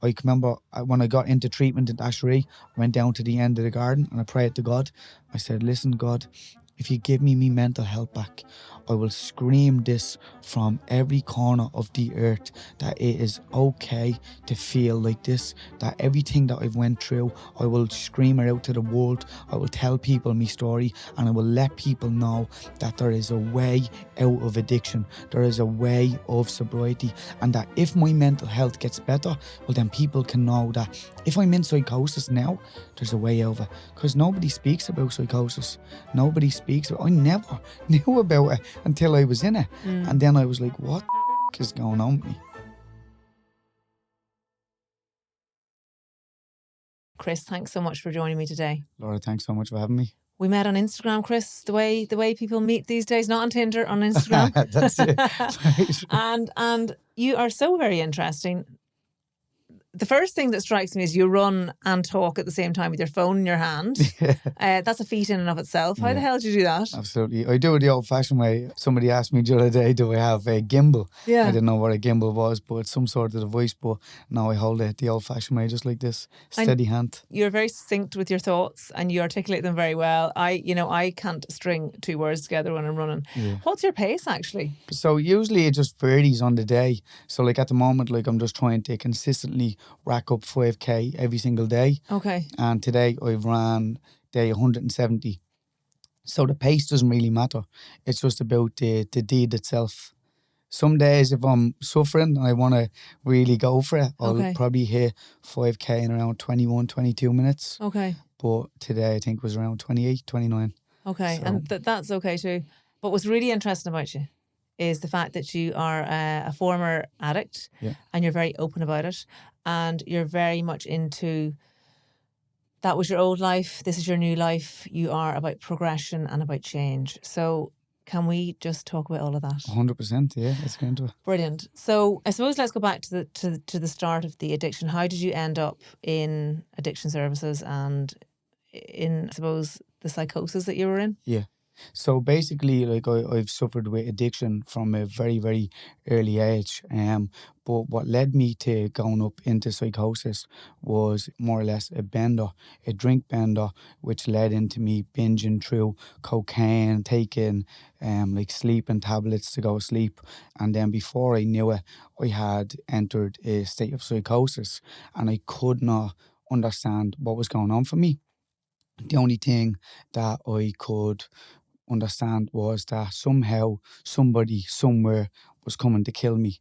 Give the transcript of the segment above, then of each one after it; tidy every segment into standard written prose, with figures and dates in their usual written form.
I can remember when I got into treatment in Ashery, I went down to the end of the garden and I prayed to God. I said, listen, God, if you give me mental health back, I will scream this from every corner of the earth that it is okay to feel like this, that everything that I've went through, I will scream it out to the world. I will tell people my story and I will let people know that there is a way out of addiction. There is a way of sobriety, and that if my mental health gets better, well then people can know that if I'm in psychosis now, there's a way over. Because nobody speaks about psychosis. Nobody speaks about it. I never knew about it until I was in it. And then I was like, what the is going on with me? Chris, thanks so much for joining me today. Laura, thanks so much for having me. We met on Instagram, Chris, the way people meet these days, not on Tinder, on Instagram. That's it. Right. And you are so very interesting. The first thing that strikes me is you run and talk at the same time with your phone in your hand. Yeah. That's a feat in and of itself. How the hell did you do that? Absolutely. I do it the old-fashioned way. Somebody asked me the other day, do I have a gimbal? Yeah. I didn't know what a gimbal was, but it's some sort of device. But now I hold it the old-fashioned way, just like this, steady hand. You're very succinct with your thoughts and you articulate them very well. I can't string two words together when I'm running. Yeah. What's your pace, actually? So usually it just varies on the day. So like at the moment, like I'm just trying to consistently rack up 5K every single day. Okay. And today I've ran day 170. So the pace doesn't really matter. It's just about the deed itself. Some days if I'm suffering and I want to really go for it, I'll probably hit 5K in around 21, 22 minutes. Okay. But today I think was around 28, 29. Okay. So. And that's okay too. But what's really interesting about you is the fact that you are a former addict and you're very open about it and you're very much into that was your old life, this is your new life. You are about progression and about change. So can we just talk about all of that? 100%, yeah. Let's get into it. Brilliant. So I suppose let's go back to the start of the addiction. How did you end up in addiction services and in, I suppose, the psychosis that you were in? Yeah. So basically, like I've suffered with addiction from a very, very early age. But what led me to going up into psychosis was more or less a drink bender, which led into me binging through cocaine, taking like sleeping tablets to go to sleep. And then before I knew it, I had entered a state of psychosis and I could not understand what was going on for me. The only thing that I could understand was that somehow somebody somewhere was coming to kill me,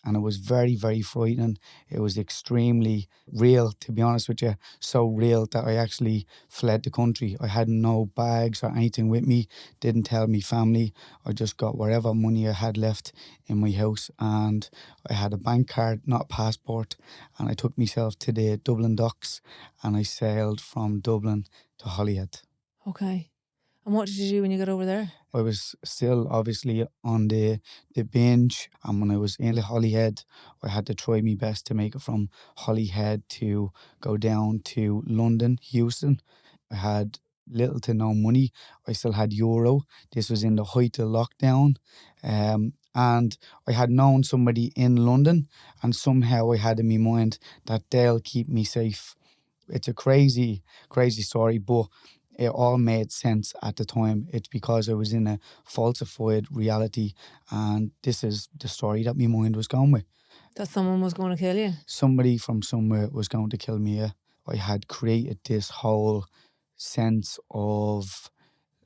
and it was very, very frightening. It was extremely real, to be honest with you, so real that I actually fled the country. I had no bags or anything with me, didn't tell me family. I just got whatever money I had left in my house, and I had a bank card, not a passport, and I took myself to the Dublin docks and I sailed from Dublin to Holyhead. Okay. And what did you do when you got over there? I was still obviously on the binge, and when I was in Holyhead, I had to try my best to make it from Holyhead to go down to London, Houston. I had little to no money. I still had euro. This was in the height of lockdown. And I had known somebody in London, and somehow I had in my mind that they'll keep me safe. It's a crazy, crazy story, but it all made sense at the time. It's because I was in a falsified reality, and this is the story that my mind was going with. That someone was going to kill you? Somebody from somewhere was going to kill me, yeah. I had created this whole sense of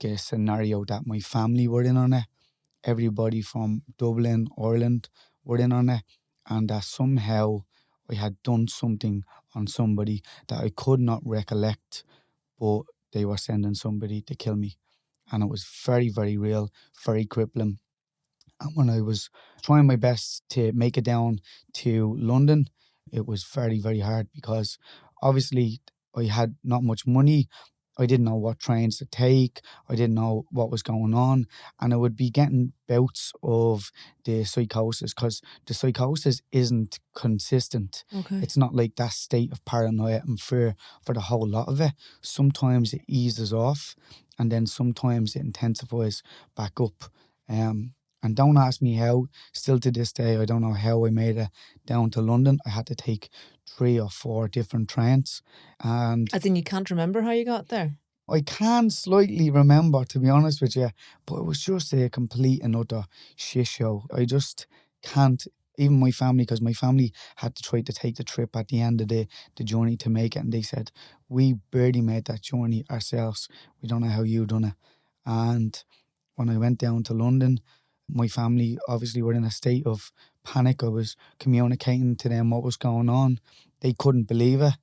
a scenario that my family were in on it. Everybody from Dublin, Ireland were in on it, and that somehow I had done something on somebody that I could not recollect, but they were sending somebody to kill me. And it was very, very real, very crippling. And when I was trying my best to make it down to London, it was very, very hard because obviously I had not much money. I didn't know what trains to take. I didn't know what was going on. And I would be getting bouts of the psychosis because the psychosis isn't consistent. Okay. It's not like that state of paranoia and fear for the whole lot of it. Sometimes it eases off and then sometimes it intensifies back up. And And don't ask me how. Still to this day, I don't know how I made it down to London. I had to take 3 or 4 different trains. And As in, you can't remember how you got there? I can slightly remember, to be honest with you, but it was just a complete and utter shit show. I just can't, even my family, because my family had to try to take the trip at the end of the journey to make it. And they said, we barely made that journey ourselves. We don't know how you done it. And when I went down to London, my family obviously were in a state of panic. I was communicating to them what was going on. They couldn't believe it.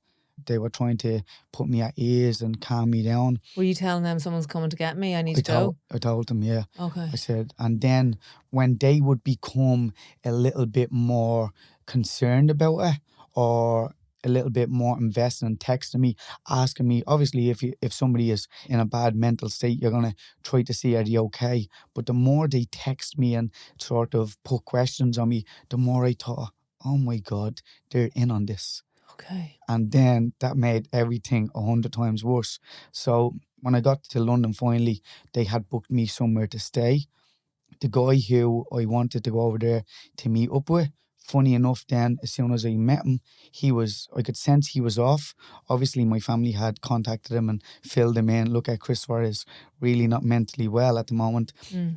They were trying to put me at ease and calm me down. Were you telling them someone's coming to get me? I need to go? I told them, yeah. Okay. I said, and then when they would become a little bit more concerned about it, or a little bit more invested in texting me, asking me, obviously if somebody is in a bad mental state, you're going to try to see are they okay. But the more they text me and sort of put questions on me, the more I thought, oh my God, they're in on this. Okay. And then that made everything 100 times worse. So when I got to London finally, they had booked me somewhere to stay. The guy who I wanted to go over there to meet up with, funny enough, then as soon as I met him, I could sense he was off. Obviously, my family had contacted him and filled him in. Look at Christopher is really not mentally well at the moment.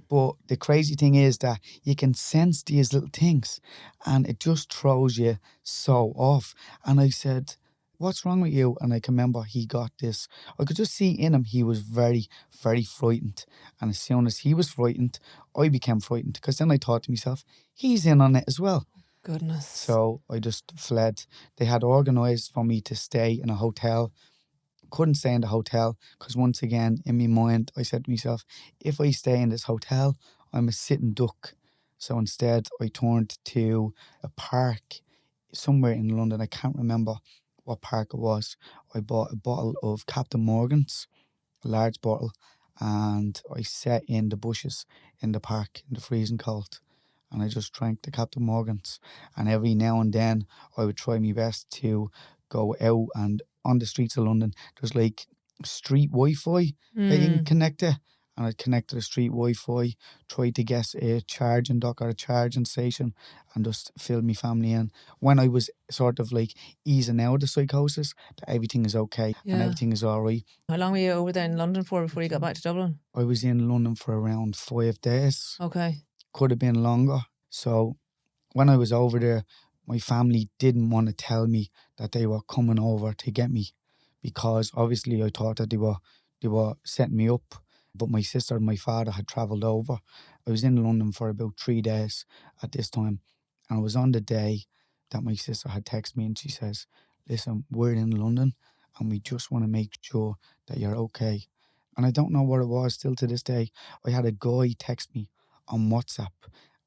But the crazy thing is that you can sense these little things and it just throws you so off. And I said, what's wrong with you? And I can remember he got this. I could just see in him he was very, very frightened. And as soon as he was frightened, I became frightened because then I thought to myself, he's in on it as well. Goodness. So I just fled. They had organised for me to stay in a hotel. Couldn't stay in the hotel because once again, in my mind, I said to myself, if I stay in this hotel, I'm a sitting duck. So instead, I turned to a park somewhere in London. I can't remember what park it was. I bought a bottle of Captain Morgan's, a large bottle, and I sat in the bushes in the park in the freezing cold. And I just drank the Captain Morgan's. And every now and then, I would try my best to go out, and on the streets of London, there's like street Wi-Fi that you can connect to. And I'd connect to the street Wi-Fi, try to get a charging dock or a charging station, and just fill my family in. When I was sort of like easing out of the psychosis, that everything is okay and everything is all right. How long were you over there in London for before you got back to Dublin? I was in London for around 5 days. Okay. Could have been longer. So when I was over there, my family didn't want to tell me that they were coming over to get me, because obviously I thought that they were setting me up. But my sister and my father had travelled over. I was in London for about 3 days at this time, and it was on the day that my sister had texted me and she says, listen, we're in London and we just want to make sure that you're okay. And I don't know what it was still to this day. I had a guy text me on WhatsApp,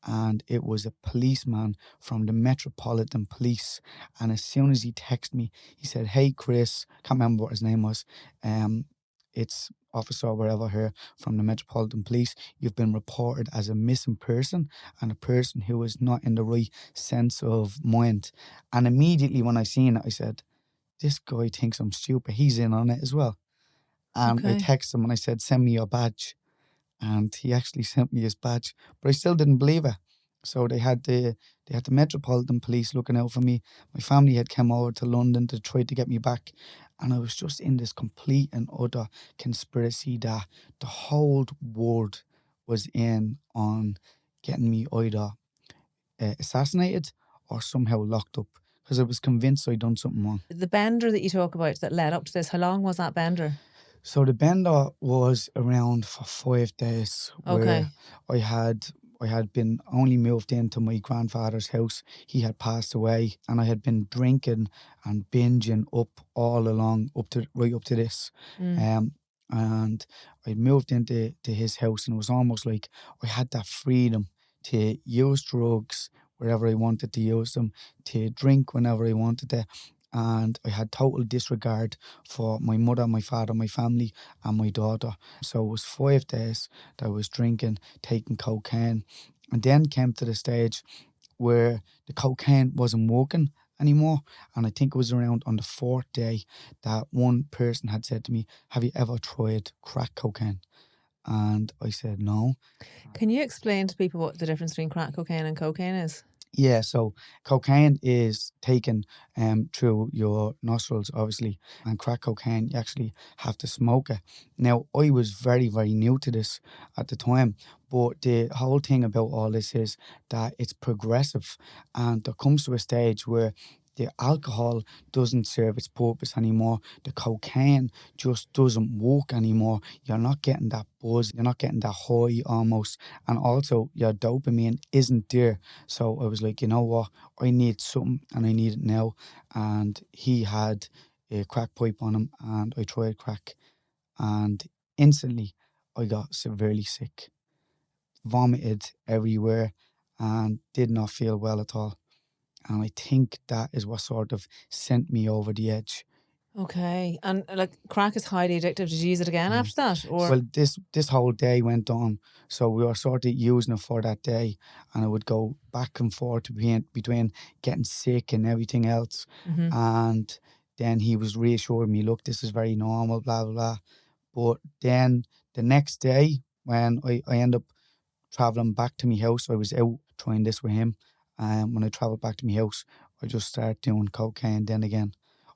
and it was a policeman from the Metropolitan Police. And as soon as he texted me, he said, hey Chris, can't remember what his name was, it's officer wherever here from the Metropolitan Police, you've been reported as a missing person and a person who is not in the right sense of mind. And immediately when I seen it, I said, this guy thinks I'm stupid, he's in on it as well. And I texted him and I said, send me your badge. And he actually sent me his badge, but I still didn't believe it. So they had the Metropolitan Police looking out for me. My family had come over to London to try to get me back, and I was just in this complete and utter conspiracy that the whole world was in on getting me either assassinated or somehow locked up, because I was convinced I'd done something wrong. The bender that you talk about that led up to this, how long was that bender? So the bender was around for 5 days, where I had been only moved into my grandfather's house. He had passed away, and I had been drinking and binging up all along right up to this. And I moved into his house, and it was almost like I had that freedom to use drugs wherever I wanted to use them, to drink whenever I wanted to. And I had total disregard for my mother, my father, my family, and my daughter. So it was 5 days that I was drinking, taking cocaine, and then came to the stage where the cocaine wasn't working anymore. And I think it was around on the 4th day that one person had said to me, have you ever tried crack cocaine? And I said no. Can you explain to people what the difference between crack cocaine and cocaine is? Yeah, so cocaine is taken through your nostrils, obviously, and crack cocaine, you actually have to smoke it. Now, I was very, very new to this at the time, but the whole thing about all this is that it's progressive, and there comes to a stage where the alcohol doesn't serve its purpose anymore. The cocaine just doesn't work anymore. You're not getting that buzz, you're not getting that high almost, and also your dopamine isn't there. So I was like, you know what? I need something and I need it now. And he had a crack pipe on him and I tried crack and instantly I got severely sick, vomited everywhere and did not feel well at all. And I think that is what sort of sent me over the edge. Okay. And like crack is highly addictive. Did you use it again after that? Or Well, this whole day went on, so we were sort of using it for that day, and I would go back and forth between getting sick and everything else, and then he was reassuring me, look, this is very normal, blah blah blah. But then the next day, when I end up traveling back to my house, I was out trying this with him, and when I traveled back to my house, I just started doing cocaine. Then again,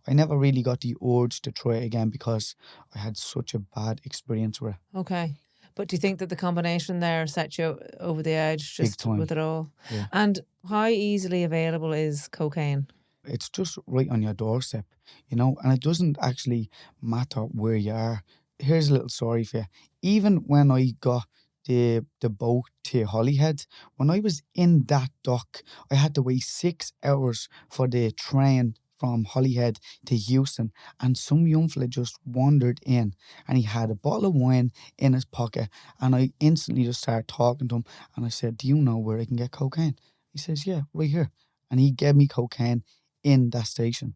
I never really got the urge to try it again because I had such a bad experience with it. okay. But do you think that the combination there set you over the edge Big just time. with it all? Yeah. And how easily available is cocaine? It's just right on your doorstep, you know, and it doesn't actually matter where you are. Here's a little story for you. Even when I got the boat to Holyhead, when I was in that dock, I had to wait 6 hours for the train from Holyhead to Houston, and some young fella just wandered in and he had a bottle of wine in his pocket, and I instantly just started talking to him and I said, do you know where I can get cocaine? He says, yeah, right here. And he gave me cocaine in that station.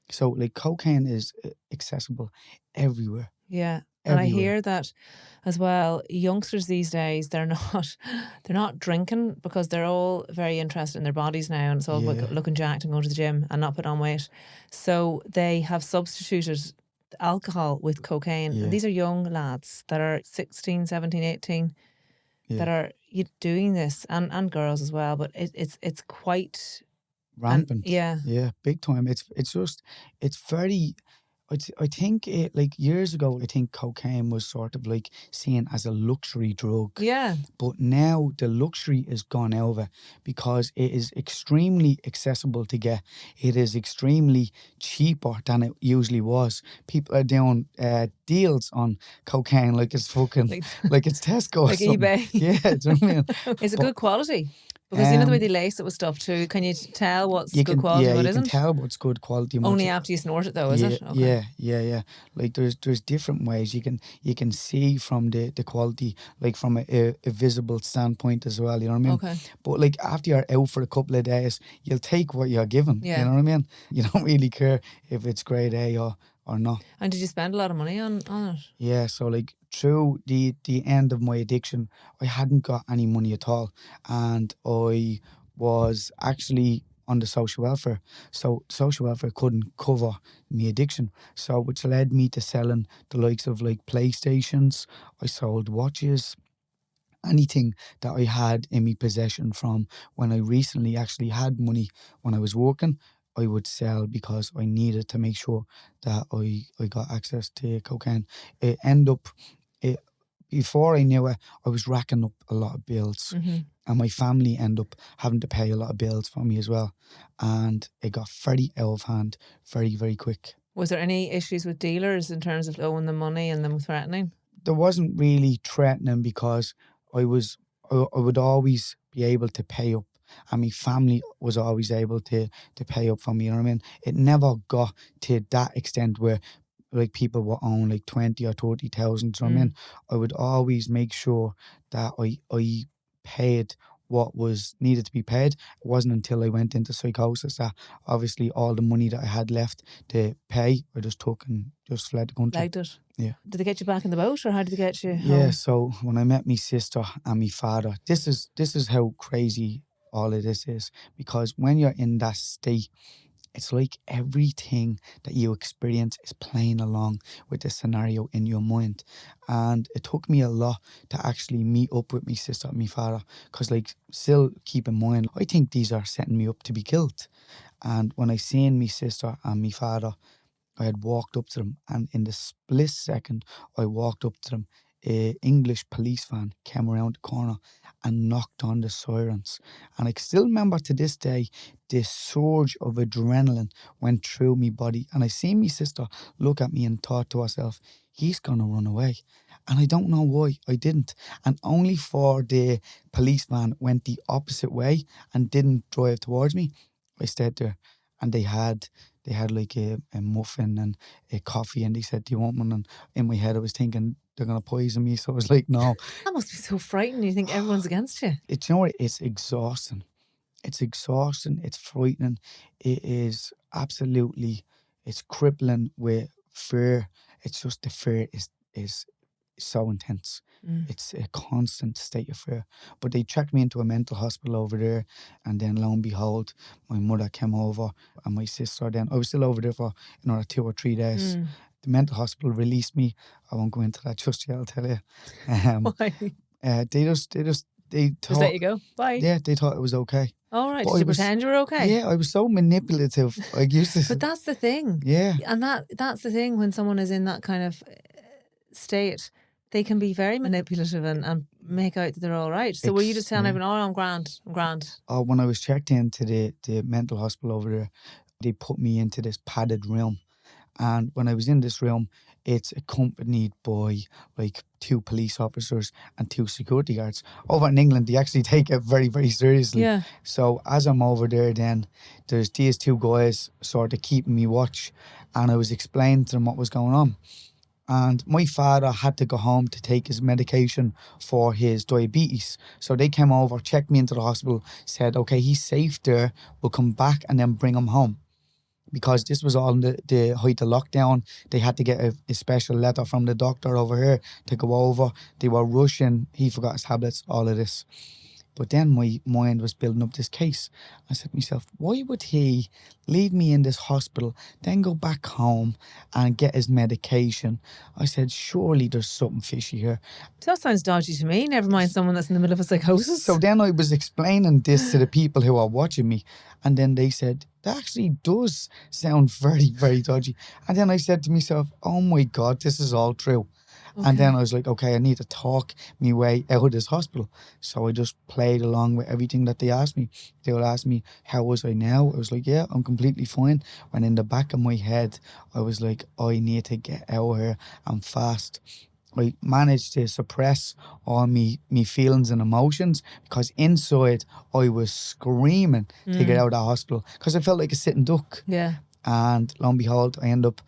So like cocaine is accessible everywhere. Yeah. And I hear that as well. Youngsters these days, they're not drinking because they're all very interested in their bodies now, and it's all about looking jacked and going to the gym and not putting on weight. So they have substituted alcohol with cocaine. And these are young lads that are 16, 17, 18 that are doing this, and girls as well. But it's quite rampant. Yeah, big time. It's very. I think it, like years ago, I think cocaine was sort of like seen as a luxury drug. Yeah. But now the luxury is gone over because it is extremely accessible to get. It is extremely cheaper than it usually was. People are doing deals on cocaine like it's fucking, like it's Tesco like or something. eBay. Yeah, do you know what I mean? Is it good quality? Because you know the way they lace it with stuff too. Can you tell what's good quality and what isn't? You can tell what's good quality. Only after you snort it though, is it? Okay. Yeah. Like there's different ways you can see from the quality, like from a visible standpoint as well. You know what I mean? Okay. But like after you're out for a couple of days, you'll take what you're given. Yeah. You know what I mean? You don't really care if it's grade A or not. And did you spend a lot of money on it? Yeah, so like through the end of my addiction, I hadn't got any money at all, and I was actually on the social welfare. So social welfare couldn't cover my addiction, so which led me to selling the likes of like PlayStations. I sold watches, anything that I had in my possession from when I recently actually had money when I was working, I would sell because I needed to make sure that I got access to cocaine. It ended up, it, before I knew it, I was racking up a lot of bills. And my family ended up having to pay a lot of bills for me as well. And it got very out of hand very, very quick. Was there any issues with dealers in terms of owing them money and them threatening? There wasn't really threatening because I would always be able to pay up, and my family was always able to pay up for me. You know what I mean? It never got to that extent where like people were on like 20 or 30,000. You know what I mean? I would always make sure that I paid what was needed to be paid. It wasn't until I went into psychosis that obviously all the money that I had left to pay, I just took and just fled the country. Legged it? Yeah. Did they get you back in the boat or how did they get you home? Yeah, so when I met my sister and my father, this is how crazy all of this is, because when you're in that state, it's like everything that you experience is playing along with the scenario in your mind. And it took me a lot to actually meet up with my sister and my father, because, like, still keep in mind, I think these are setting me up to be killed. And when I seen my sister and my father, I had walked up to them, and in the split second I walked up to them, a English police van came around the corner and knocked on the sirens. And I still remember to this day this surge of adrenaline went through my body. And I seen my sister look at me and thought to herself, he's gonna run away. And I don't know why I didn't. And only for the police van went the opposite way and didn't drive towards me, I stayed there. And they had like a muffin and a coffee, and they said, do you want one? And in my head I was thinking they're going to poison me, so I was like, no. That must be so frightening. You think everyone's against you. You know what, it's exhausting. It's exhausting, it's frightening. It is absolutely, it's crippling with fear. It's just the fear is so intense. It's a constant state of fear. But they checked me into a mental hospital over there, and then lo and behold, my mother came over and my sister. Then I was still over there for another 2 or 3 days. The mental hospital released me. I won't go into that just yet, I'll tell you. Why? They Just thought, let you go. Bye. yeah, they thought it was okay. All right. But Did you pretend you were okay? Yeah, I was so manipulative. I used to. But that's the thing. Yeah. And that's the thing, when someone is in that kind of state, they can be very manipulative and make out that they're all right. So were you just telling everyone, oh, I'm grand, I'm grand? When I was checked into the mental hospital over there, they put me into this padded room. And when I was in this room, it's accompanied by like 2 police officers and 2 security guards. Over in England, they actually take it very, very seriously. Yeah. So as I'm over there, then there's these 2 guys sort of keeping me watch, and I was explaining to them what was going on. And my father had to go home to take his medication for his diabetes. So they came over, checked me into the hospital, said, okay, he's safe there, we'll come back and then bring him home. Because this was all in the height of lockdown. They had to get a special letter from the doctor over here to go over. They were rushing. He forgot his tablets, all of this. But then my mind was building up this case. I said to myself, why would he leave me in this hospital, then go back home and get his medication? I said, surely there's something fishy here. That sounds dodgy to me, never mind someone that's in the middle of a psychosis. So then I was explaining this to the people who are watching me, and then they said, that actually does sound very, very dodgy. And then I said to myself, oh my God, this is all true. Okay. And then I was like, okay, I need to talk my way out of this hospital. So I just played along with everything that they asked me. They would ask me, how was I now? I was like, yeah, I'm completely fine. When in the back of my head, I was like, I need to get out of here and fast. I managed to suppress all me feelings and emotions, because inside I was screaming to get out of the hospital, because I felt like a sitting duck. Yeah. And lo and behold, I end up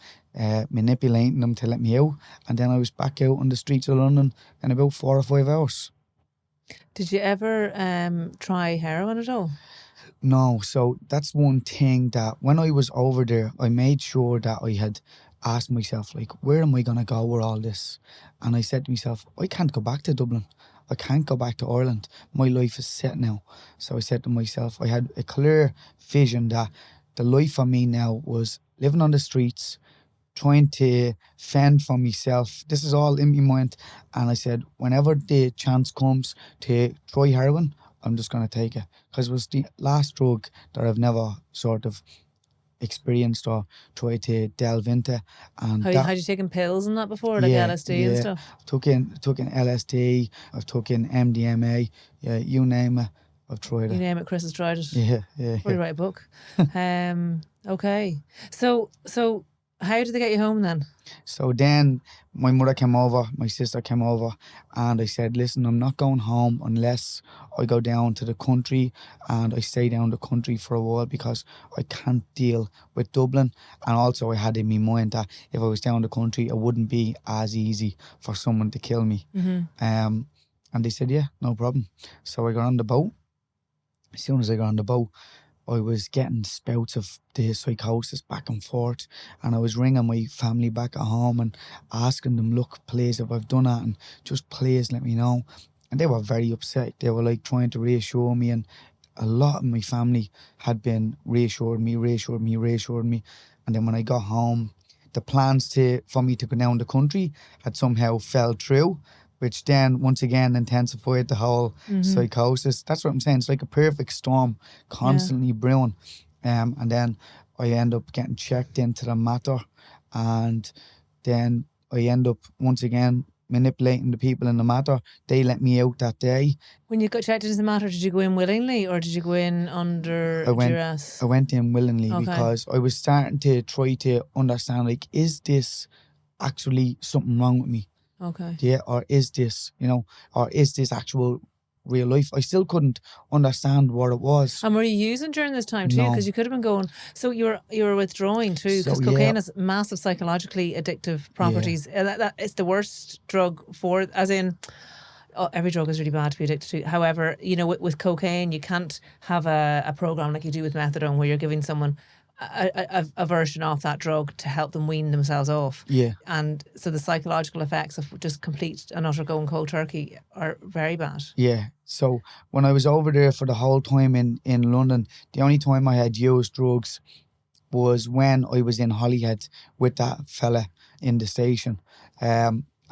manipulating them to let me out, and then I was back out on the streets of London in about 4 or 5 hours. Did you ever try heroin at all? No, so that's one thing that when I was over there, I made sure that I had asked myself, like, where am I going to go with all this? And I said to myself, I can't go back to Dublin. I can't go back to Ireland. My life is set now. So I said to myself, I had a clear vision that the life for me now was living on the streets, trying to fend for myself. This is all in my mind. And I said, whenever the chance comes to try heroin, I'm just going to take it. Because it was the last drug that I've never sort of experienced or tried to delve into. And had you taken pills and that before, like LSD and stuff? I've taken LSD, I've taken MDMA, yeah, you name it, I've tried it. You name it, Chris has tried it. Yeah. Probably write a book. Okay. So how did they get you home then? So then my mother came over, my sister came over, and I said, listen, I'm not going home unless I go down to the country and I stay down the country for a while, because I can't deal with Dublin. And also I had in my mind that if I was down the country, it wouldn't be as easy for someone to kill me. And they said, yeah, no problem. So I got on the boat. As soon as I got on the boat, I was getting spouts of the psychosis back and forth, and I was ringing my family back at home and asking them, look, please, if I've done that, and just please let me know. And they were very upset. They were like trying to reassure me, and a lot of my family had been reassuring me. And then when I got home, the plans for me to go down the country had somehow fell through, which then once again intensified the whole psychosis. That's what I'm saying. It's like a perfect storm constantly brewing. And then I end up getting checked into the matter, and then I end up once again manipulating the people in the matter. They let me out that day. When you got checked into the matter, did you go in willingly or did you go in under duress? I went in willingly because I was starting to try to understand, like, is this actually something wrong with me? Okay. Yeah, or is this, or is this actual real life? I still couldn't understand what it was. And were you using during this time too? Because you could have been going. So you were withdrawing too, because cocaine has massive psychologically addictive properties. That it's the worst drug for, as in. Oh, every drug is really bad to be addicted to. However, with cocaine, you can't have a program like you do with methadone where you're giving someone a version of that drug to help them wean themselves off. Yeah. And so the psychological effects of just complete and utter going cold turkey are very bad. Yeah. So when I was over there for the whole time in London, the only time I had used drugs was when I was in Holyhead with that fella in the station.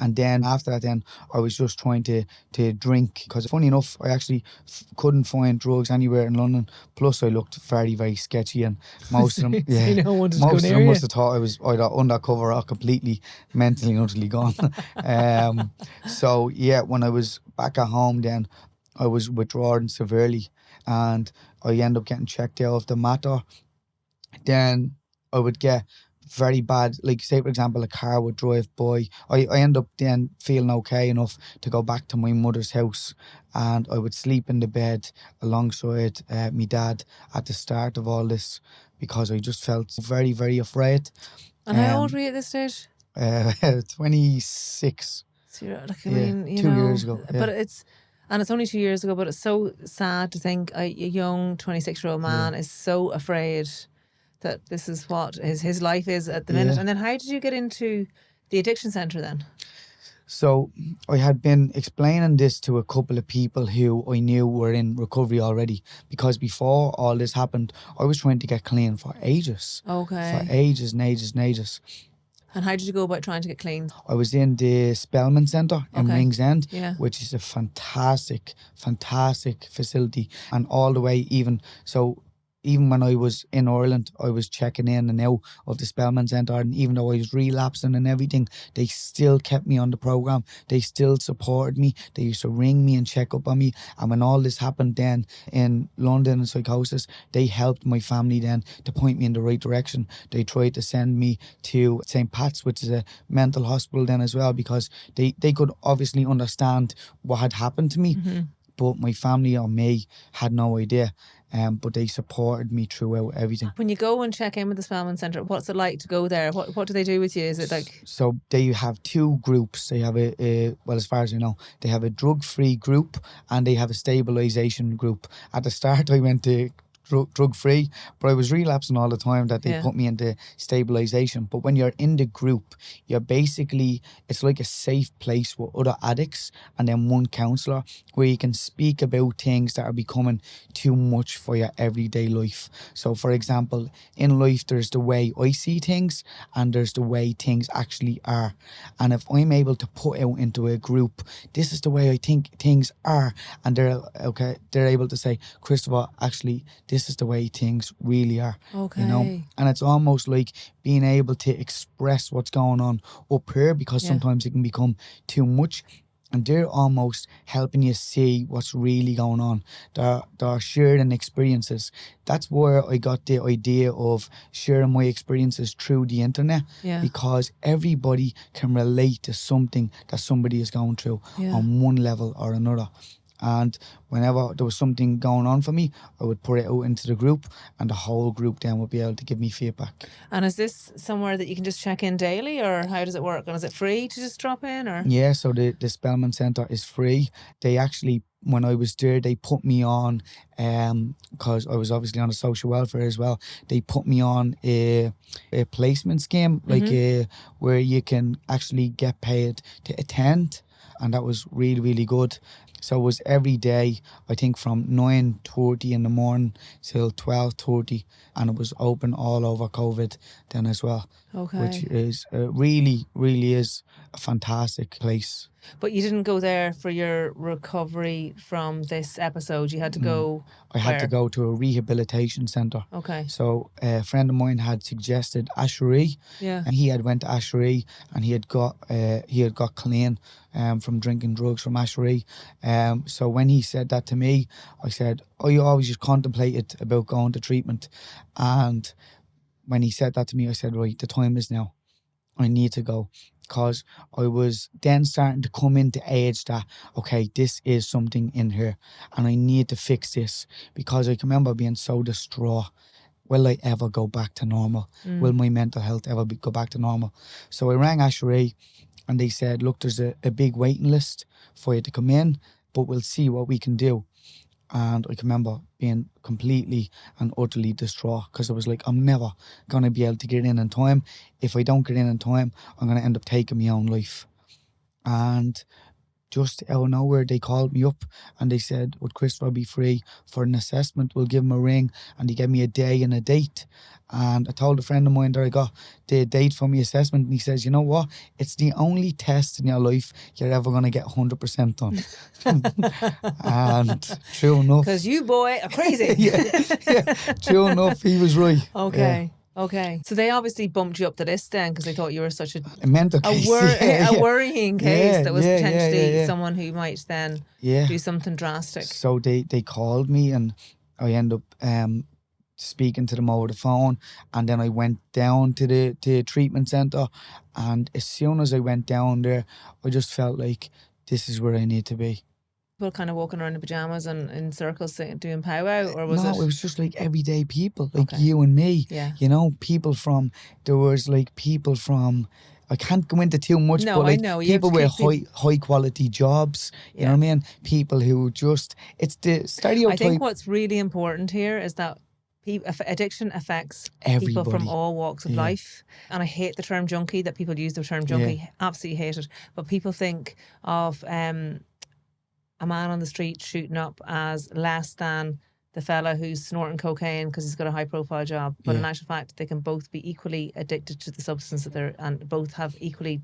And then after that, then I was just trying to drink, because funny enough, I actually couldn't find drugs anywhere in London. Plus, I looked very, very sketchy, and most of them, most of them must have thought I was either undercover or completely mentally and utterly gone. So yeah, when I was back at home, then I was withdrawn severely, and I ended up getting checked out of the matter. Then I would get very bad, like say for example a car would drive by. I end up then feeling okay enough to go back to my mother's house, and I would sleep in the bed alongside my dad at the start of all this, because I just felt very, very afraid. And how old were you at this stage? 26. So you're like, I mean, 2 years ago. Yeah. But it's only 2 years ago, but it's so sad to think a young 26-year-old man is so afraid that this is what his life is at the minute. And then how did you get into the addiction centre then? So I had been explaining this to a couple of people who I knew were in recovery already, because before all this happened, I was trying to get clean for ages. Okay. For ages and ages and ages. And how did you go about trying to get clean? I was in the Spelman Centre in Ringsend, which is a fantastic, fantastic facility. And all the way even when I was in Ireland, I was checking in and out of the Spelman Centre, and even though I was relapsing and everything, they still kept me on the programme. They still supported me. They used to ring me and check up on me. And when all this happened then in London and Psychosis, they helped my family then to point me in the right direction. They tried to send me to St. Pat's, which is a mental hospital then as well, because they could obviously understand what had happened to me. Mm-hmm. But my family or me had no idea. But they supported me throughout everything. When you go and check in with the Spelman Centre, what's it like to go there? What do they do with you? Is it like... So they have two groups. They have well, as far as I know, they have a drug-free group and they have a stabilisation group. At the start, I went to drug-free, but I was relapsing all the time that they put me into stabilisation. But when you're in the group, you're basically, it's like a safe place with other addicts and then one counsellor where you can speak about things that are becoming too much for your everyday life. So for example, in life there's the way I see things and there's the way things actually are. And if I'm able to put out into a group, this is the way I think things are, and they're able to say, Christopher, actually this is the way things really are. Okay. And it's almost like being able to express what's going on up here, because sometimes it can become too much. And they're almost helping you see what's really going on. They're sharing experiences. That's where I got the idea of sharing my experiences through the internet, because everybody can relate to something that somebody is going through on one level or another. And whenever there was something going on for me, I would put it out into the group, and the whole group then would be able to give me feedback. And is this somewhere that you can just check in daily, or how does it work? And is it free to just drop in? Or yeah, so the Spelman Centre is free. They actually, when I was there, they put me on, because I was obviously on the social welfare as well, they put me on a placement scheme, like where you can actually get paid to attend. And that was really, really good. So it was every day, I think from 9:30 in the morning till 12:30, and it was open all over COVID then as well. Okay. Which is really, really is a fantastic place. But you didn't go there for your recovery from this episode. You had to go. I had to where? go to a rehabilitation centre. Okay. So a friend of mine had suggested Asherie. Yeah. And he had went to Asherie and he had got clean from drinking drugs from Asherie. So when he said that to me, I said, I always just contemplated about going to treatment. And when he said that to me, I said, right, the time is now. I need to go. Because I was then starting to come into age that, okay, this is something in here and I need to fix this. Because I can remember being so distraught. Will I ever go back to normal? Will my mental health ever go back to normal? So I rang Asherie and they said, look, there's a big waiting list for you to come in, but we'll see what we can do. And I can remember being completely and utterly distraught because I was like, I'm never going to be able to get in time. If I don't get in time, I'm going to end up taking my own life. And just out of nowhere, they called me up and they said, would Christopher be free for an assessment? We'll give him a ring. And he gave me a day and a date. And I told a friend of mine that I got the date for my assessment. And he says, you know what? It's the only test in your life you're ever going to get 100% on. And true enough. Because you, boy, are crazy. yeah. True enough, he was right. Okay. Yeah. Okay. So they obviously bumped you up the list then because they thought you were such a mental case. a worrying case that was potentially yeah. someone who might then do something drastic. So they called me and I ended up speaking to them over the phone, and then I went down to the treatment centre, and as soon as I went down there, I just felt like this is where I need to be. People kind of walking around in pajamas and in circles doing powwow, or was No, it? it was just like everyday people, like Okay. you and me. Yeah. You know, there was like people from, I can't go into too much, No, but like I know. people with high quality jobs, you know what I mean? People who just, it's the stereotype. I think what's really important here is that addiction affects people from all walks of life. And I hate the term junkie, that people use the term junkie. Absolutely hate it. But people think of a man on the street shooting up as less than the fella who's snorting cocaine because he's got a high profile job. But in actual fact, they can both be equally addicted to the substance that they're, and both have equally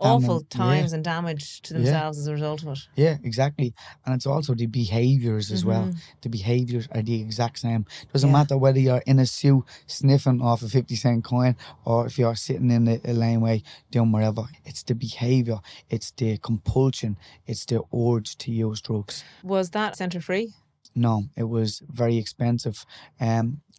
awful times and damage to themselves as a result of it. Yeah, exactly. And it's also the behaviours as well. The behaviours are the exact same. Doesn't matter whether you're in a suit sniffing off a 50-cent coin or if you're sitting in a laneway doing whatever. It's the behaviour, it's the compulsion, it's the urge to use drugs. Was that centre free? No, it was very expensive.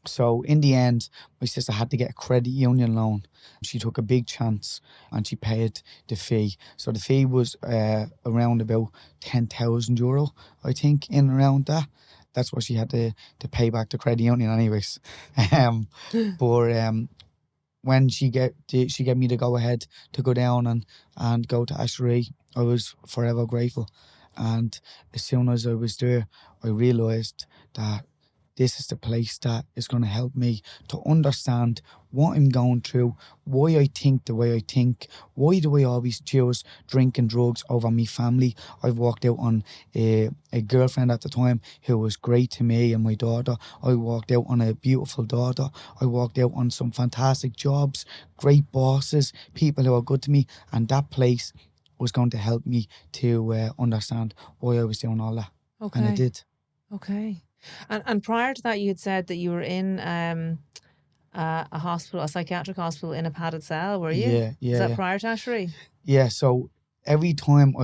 So in the end, my sister had to get a credit union loan. She took a big chance and she paid the fee. So the fee was around about €10,000, I think, in around that. That's what she had to pay back the credit union anyways. But when she gave me the go ahead to go down and go to Asherie, I was forever grateful. And as soon as I was there, I realised that this is the place that is going to help me to understand what I'm going through, why I think the way I think, why do I always choose drinking drugs over my family. I've walked out on a girlfriend at the time who was great to me and my daughter. I walked out on a beautiful daughter. I walked out on some fantastic jobs, great bosses, people who are good to me, and that place was going to help me to understand why I was doing all that. Okay. And I did. Okay. And prior to that, you had said that you were in a hospital, a psychiatric hospital in a padded cell, were you? Yeah. Was that prior to Asherie? Yeah, so every time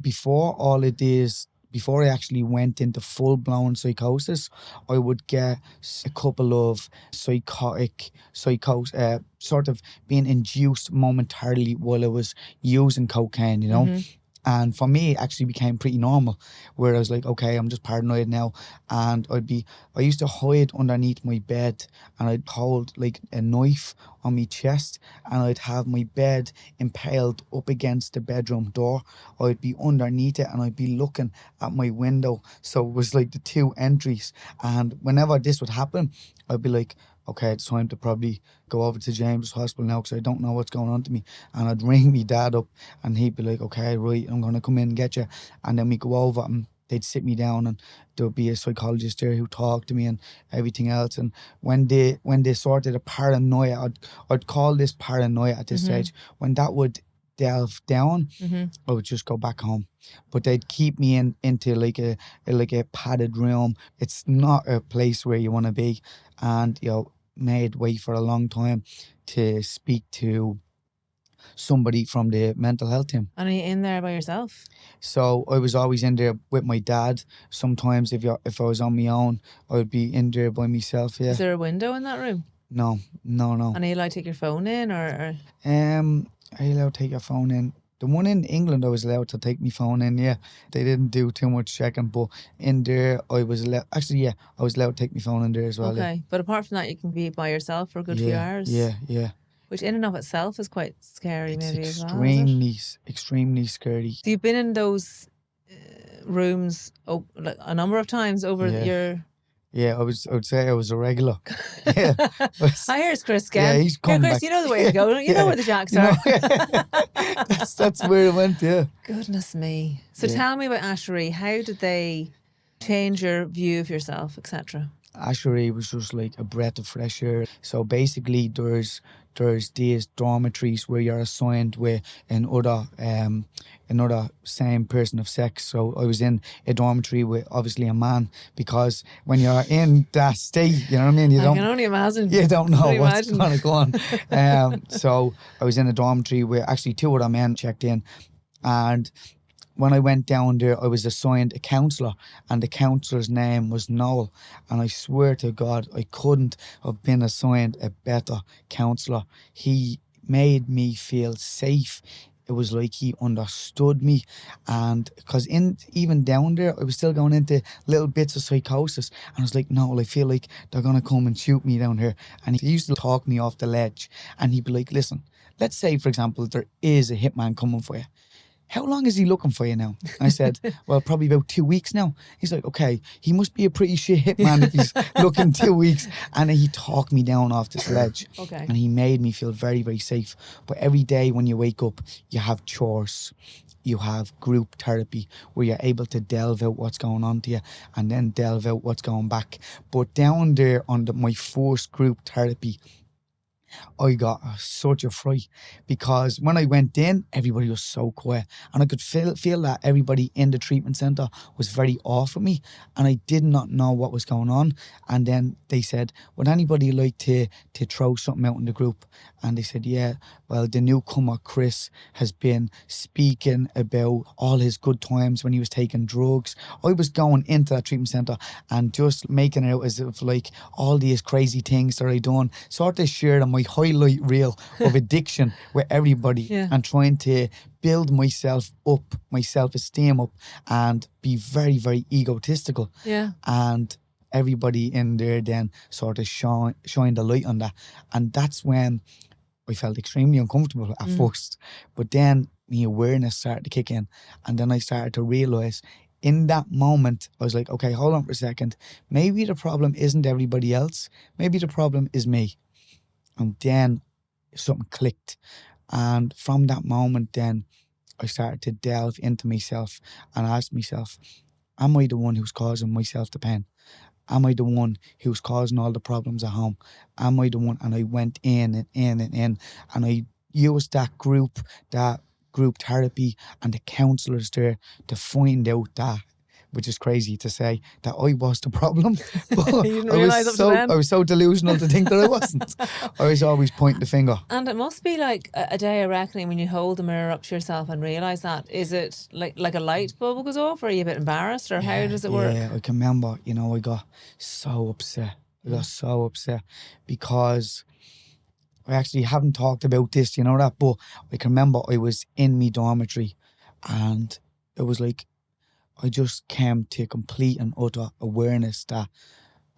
before all of this, before I actually went into full-blown psychosis, I would get a couple of psychosis, sort of being induced momentarily while I was using cocaine, you know? And for me, it actually became pretty normal, where I was like, okay, I'm just paranoid now. And I used to hide underneath my bed and I'd hold like a knife on my chest and I'd have my bed impaled up against the bedroom door. I'd be underneath it and I'd be looking at my window. So it was like the two entries. And whenever this would happen, I'd be like, okay, it's time to probably go over to James Hospital now because I don't know what's going on to me. And I'd ring me dad up and he'd be like, okay, right, I'm going to come in and get you. And then we go over and they'd sit me down and there would be a psychologist there who talked to me and everything else. And when they sorted a paranoia, I'd call this paranoia at this stage, when that would delve down, I would just go back home. But they'd keep me into like a padded room. It's not a place where you want to be. And, made wait for a long time to speak to somebody from the mental health team. And are you in there by yourself? So I was always in there with my dad. Sometimes if I was on my own, I would be in there by myself, yeah. Is there a window in that room? No. And are you allowed to take your phone in or? Are you allowed to take your phone in? The one in England, I was allowed to take my phone in, yeah. They didn't do too much checking, but in there, I was allowed... Actually, yeah, I was allowed to take my phone in there as well, okay. Yeah. But apart from that, you can be by yourself for a good few hours? Yeah. Which in and of itself is quite scary, It's maybe, as well, is it? extremely scary. So you've been in those rooms like a number of times over your... Yeah, I would say I was a regular. Yeah. I hear it's Chris again. Yeah, he's come Chris, back. you know the way to go. You know where the jacks are. That's where it went, yeah. Goodness me. So tell me about Ashery. How did they change your view of yourself, etc.? Ashery was just like a breath of fresh air. So basically there's these dormitories where you're assigned with another same person of sex. So I was in a dormitory with obviously a man, because when you're in that state, you know what I mean? I can only imagine. You don't know what's going to go on. So I was in a dormitory where actually two other men checked in, and when I went down there, I was assigned a counsellor, and the counsellor's name was Noel. And I swear to God, I couldn't have been assigned a better counsellor. He made me feel safe. It was like he understood me. And because even down there, I was still going into little bits of psychosis. And I was like, Noel, I feel like they're going to come and shoot me down here. And he used to talk me off the ledge. And he'd be like, listen, let's say, for example, there is a hitman coming for you. How long is he looking for you now? I said, well, probably about 2 weeks now. He's like, okay, he must be a pretty shit hitman if he's looking 2 weeks. And he talked me down off this ledge. Okay. And he made me feel very, very safe. But every day when you wake up, you have chores. You have group therapy where you're able to delve out what's going on to you and then delve out what's going back. But down there on my first group therapy, I got such a fright, because when I went in, everybody was so quiet, and I could feel that everybody in the treatment centre was very off with me, and I did not know what was going on. And then they said, would anybody like to throw something out in the group? And they said, yeah, well, the newcomer Chris has been speaking about all his good times when he was taking drugs. I was going into that treatment centre and just making it out as if like all these crazy things that I done, sort of shared on my highlight reel of addiction with everybody, and trying to build myself up, my self-esteem up, and be very, very egotistical. Yeah. And everybody in there then sort of shined a light on that. And that's when I felt extremely uncomfortable at first. But then my awareness started to kick in. And then I started to realise in that moment, I was like, okay, hold on for a second. Maybe the problem isn't everybody else. Maybe the problem is me. And then something clicked. And from that moment then, I started to delve into myself and ask myself, am I the one who's causing myself the pain? Am I the one who's causing all the problems at home? Am I the one? And I went in and in and in, and I used that group therapy and the counsellors there to find out that, which is crazy to say, that I was the problem. But you didn't realise up to then? I was so delusional to think that I wasn't. I was always pointing the finger. And it must be like a day of reckoning when you hold the mirror up to yourself and realise that. Is it like a light bulb goes off, or are you a bit embarrassed, or how does it work? Yeah, I can remember, I got so upset. Because I actually haven't talked about this, but I can remember I was in my dormitory, and it was like I just came to complete and utter awareness that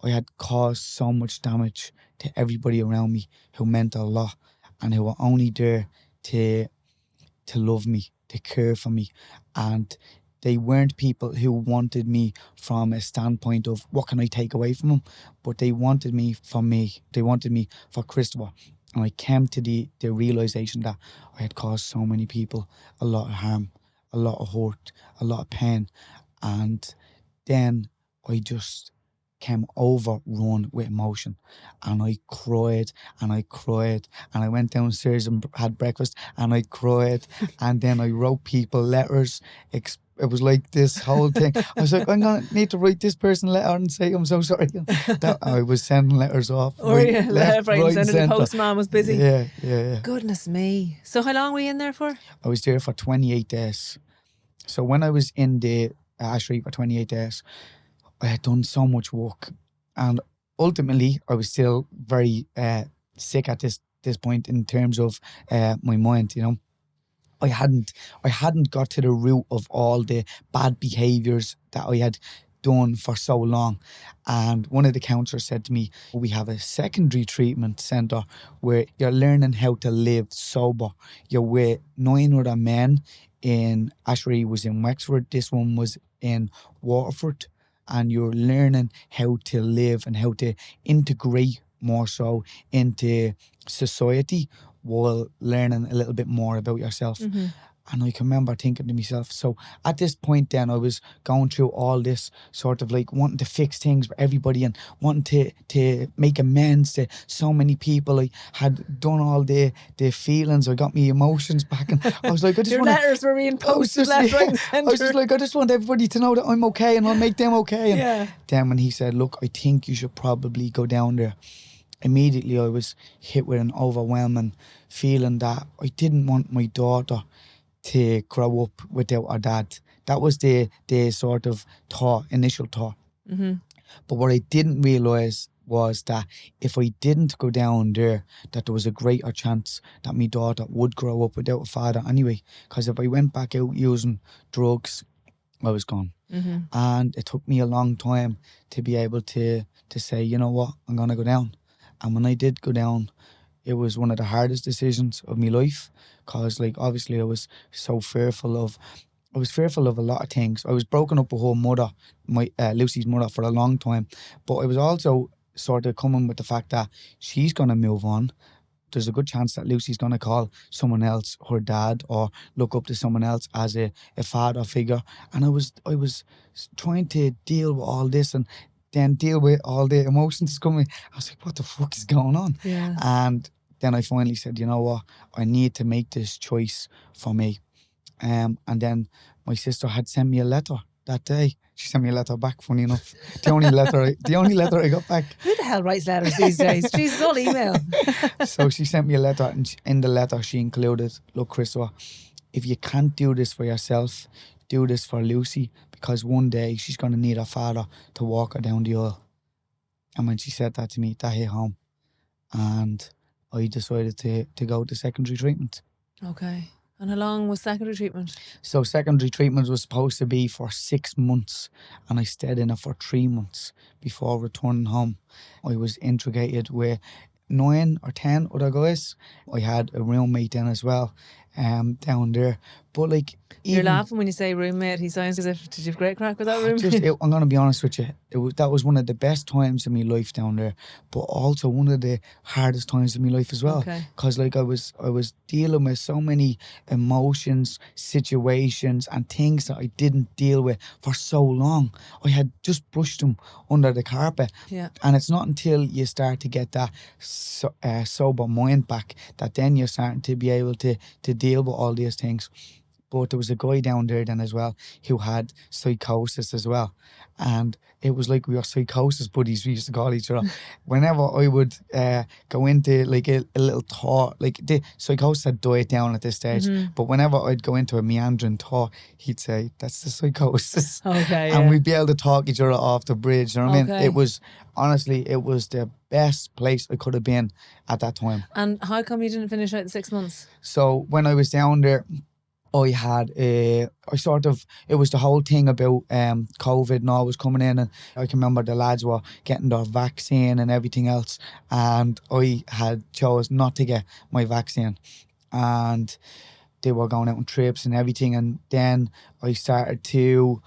I had caused so much damage to everybody around me who meant a lot and who were only there to love me, to care for me. And they weren't people who wanted me from a standpoint of what can I take away from them, but they wanted me for me. They wanted me for Christopher. And I came to the realization that I had caused so many people a lot of harm, a lot of hurt, a lot of pain. And then I just came overrun with emotion, and I cried and I cried, and I went downstairs and had breakfast and I cried, and then I wrote people letters. It was like this whole thing. I was like, I'm gonna need to write this person a letter and say I'm so sorry. That I was sending letters off. Or yeah, left, right, and and centre. The centre. postman was busy. Yeah. Goodness me. So how long were you in there for? I was there for 28 days. So when I was in the Ashray for 28 days, I had done so much work, and ultimately I was still very sick at this point in terms of my mind. You know, I hadn't got to the root of all the bad behaviours that I had done for so long. And one of the counsellors said to me, we have a secondary treatment centre where you're learning how to live sober. You're with 9 other men. In Ashray was in Wexford, this one was in Waterford, and you're learning how to live and how to integrate more so into society while learning a little bit more about yourself. Mm-hmm. And I can remember thinking to myself, so at this point then I was going through all this sort of like wanting to fix things for everybody and wanting to make amends to so many people. I had done all the feelings, I got my emotions back, and I was like, I just Your letters were being posted left, right and centre. I was just like, I just want everybody to know that I'm okay and I'll make them okay. And yeah. then when he said, look, I think you should probably go down there, immediately I was hit with an overwhelming feeling that I didn't want my daughter to grow up without her dad. That was the sort of initial thought. Mm-hmm. But what I didn't realise was that if I didn't go down there, that there was a greater chance that my daughter would grow up without a father anyway. Because if I went back out using drugs, I was gone. Mm-hmm. And it took me a long time to be able to say, you know what, I'm going to go down. And when I did go down, it was one of the hardest decisions of my life, because like obviously I was fearful of a lot of things. I was broken up with her mother, Lucy's mother, for a long time, but I was also sort of coming with the fact that she's going to move on. There's a good chance that Lucy's going to call someone else her dad or look up to someone else as a father figure. And I was trying to deal with all this and then deal with all the emotions coming. I was like, what the fuck is going on? Yeah. And then I finally said, you know what, I need to make this choice for me. And then my sister had sent me a letter that day. She sent me a letter back, funny enough. The only letter I got back. Who the hell writes letters these days? Jesus, all email. So she sent me a letter, and in the letter she included, look, Christopher, if you can't do this for yourself, do this for Lucy, because one day she's going to need her father to walk her down the aisle. And when she said that to me, that hit home. And I decided to go to secondary treatment. Okay. And how long was secondary treatment? So secondary treatment was supposed to be for 6 months, and I stayed in it for 3 months before returning home. I was integrated with 9 or 10 other guys. I had a roommate then as well, down there. But like, you're laughing when you say roommate. He sounds as if, did you have great crack with that roommate? I'm going to be honest with you. That was one of the best times in my life down there, but also one of the hardest times in my life as well. Because like I was dealing with so many emotions, situations, and things that I didn't deal with for so long. I had just brushed them under the carpet. Yeah. And it's not until you start to get that sober mind back that then you're starting to be able to deal with all these things. But there was a guy down there then as well who had psychosis as well. And it was like we were psychosis buddies, we used to call each other. Whenever I would go into like a little thought, like the psychosis had died down at this stage, but whenever I'd go into a meandering thought, he'd say, that's the psychosis. Okay. And we'd be able to talk each other off the bridge. You know what I mean? It was, honestly, it was the best place I could have been at that time. And how come you didn't finish out the 6 months? So when I was down there, it was the whole thing about COVID and all was coming in, and I can remember the lads were getting their vaccine and everything else, and I had chose not to get my vaccine. And they were going out on trips and everything, and then I started to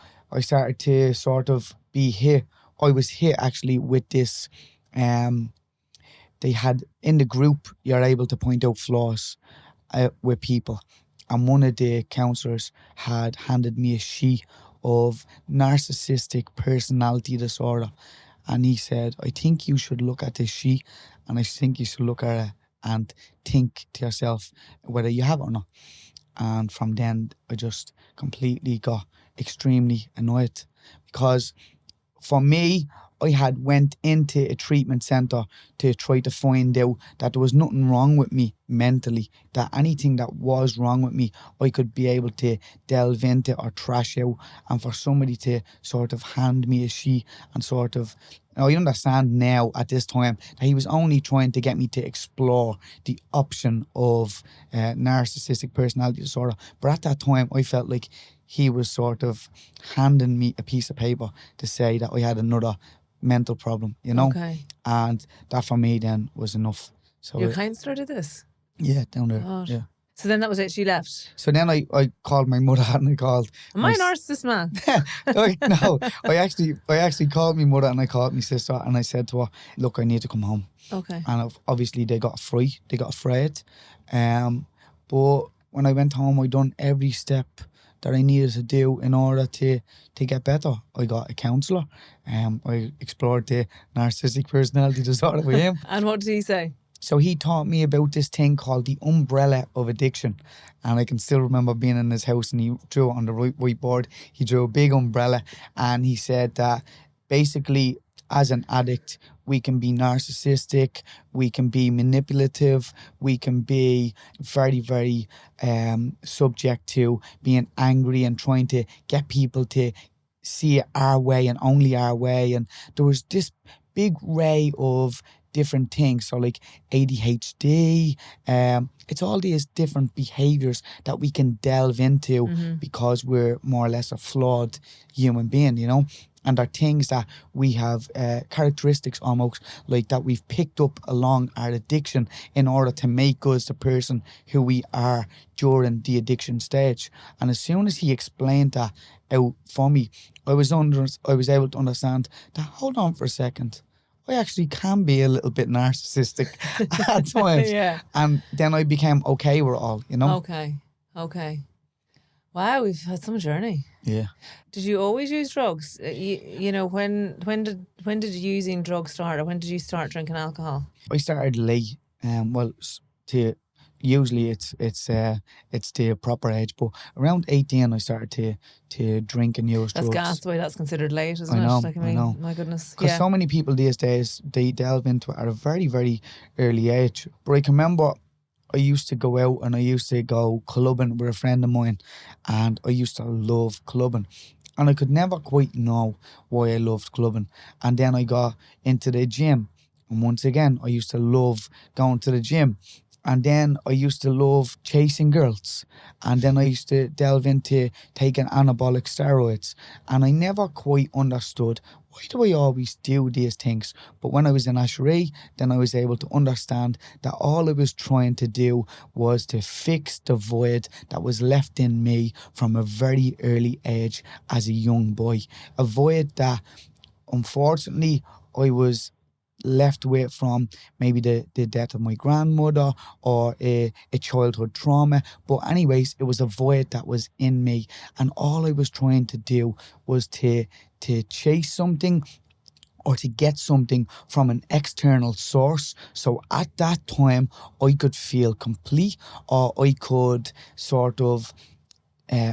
sort of be hit. I was hit actually with this. They had in the group, you're able to point out flaws with people, and one of the counselors had handed me a sheet of narcissistic personality disorder, and he said, I think you should look at this sheet, and I think you should look at it and think to yourself whether you have it or not. And from then I just completely got extremely annoyed, because for me, I had went into a treatment centre to try to find out that there was nothing wrong with me mentally, that anything that was wrong with me, I could be able to delve into or trash out. And for somebody to sort of hand me a sheet and sort of, I understand now at this time that he was only trying to get me to explore the option of narcissistic personality disorder. But at that time, I felt like he was sort of handing me a piece of paper to say that I had another mental problem, you know? Okay. And that for me then was enough. So Your counselor did this? Yeah, down there. God. Yeah. So then that was it, she left? So then I called my mother and I called... Am I a narcissist, man? No, I actually called my mother and I called my sister and I said to her, look, I need to come home. Okay. And obviously they got afraid. But when I went home, I done every step that I needed to do in order to get better. I got a counsellor. I explored the narcissistic personality disorder with him. And what did he say? So he taught me about this thing called the umbrella of addiction. And I can still remember being in his house and he drew it on the whiteboard. He drew a big umbrella and he said that basically as an addict, we can be narcissistic, we can be manipulative, we can be very, very subject to being angry and trying to get people to see it our way and only our way. And there was this big array of different things. So like ADHD, it's all these different behaviors that we can delve into because we're more or less a flawed human being, you know? And they're things that we have characteristics almost like that we've picked up along our addiction in order to make us the person who we are during the addiction stage. And as soon as he explained that out for me, I was able to understand that, hold on for a second, I actually can be a little bit narcissistic at times. Yeah. And then I became okay with it all, you know? Okay. Wow, we've had some journey. Yeah. Did you always use drugs? You know, when did using drugs start, or when did you start drinking alcohol? I started late. Usually it's the proper age, but around 18 I started to drink and use drugs. That's gas the way that's considered late, isn't I know, it? Like, I know. My goodness. Because so many people these days, they delve into it at a very, very early age. But I can remember I used to go out and I used to go clubbing with a friend of mine, and I used to love clubbing. And I could never quite know why I loved clubbing. And then I got into the gym, and once again, I used to love going to the gym. And then I used to love chasing girls. And then I used to delve into taking anabolic steroids. And I never quite understood, why do I always do these things? But when I was in Asherie, then I was able to understand that all I was trying to do was to fix the void that was left in me from a very early age as a young boy. A void that, unfortunately, I was left with from maybe the death of my grandmother or a childhood trauma. But anyways, it was a void that was in me, and all I was trying to do was to chase something or to get something from an external source. So at that time I could feel complete, or I could sort of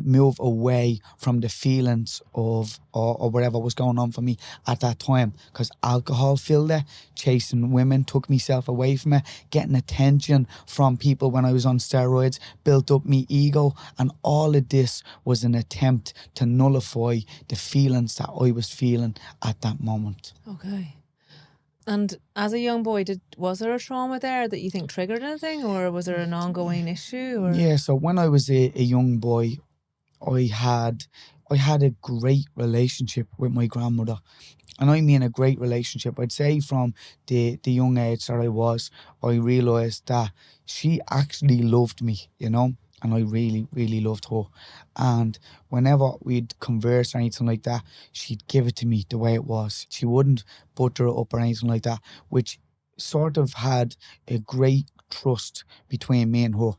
move away from the feelings of or whatever was going on for me at that time, because alcohol filled it, chasing women took myself away from it, getting attention from people when I was on steroids built up me ego, and all of this was an attempt to nullify the feelings that I was feeling at that moment. Okay. And as a young boy, was there a trauma there that you think triggered anything, or was there an ongoing issue? Or? Yeah, so when I was a young boy, I had a great relationship with my grandmother. And I mean a great relationship. I'd say from the young age that I realised that she actually loved me, you know. and I really, really loved her. And whenever we'd converse or anything like that, she'd give it to me the way it was. She wouldn't butter it up or anything like that, which sort of had a great trust between me and her.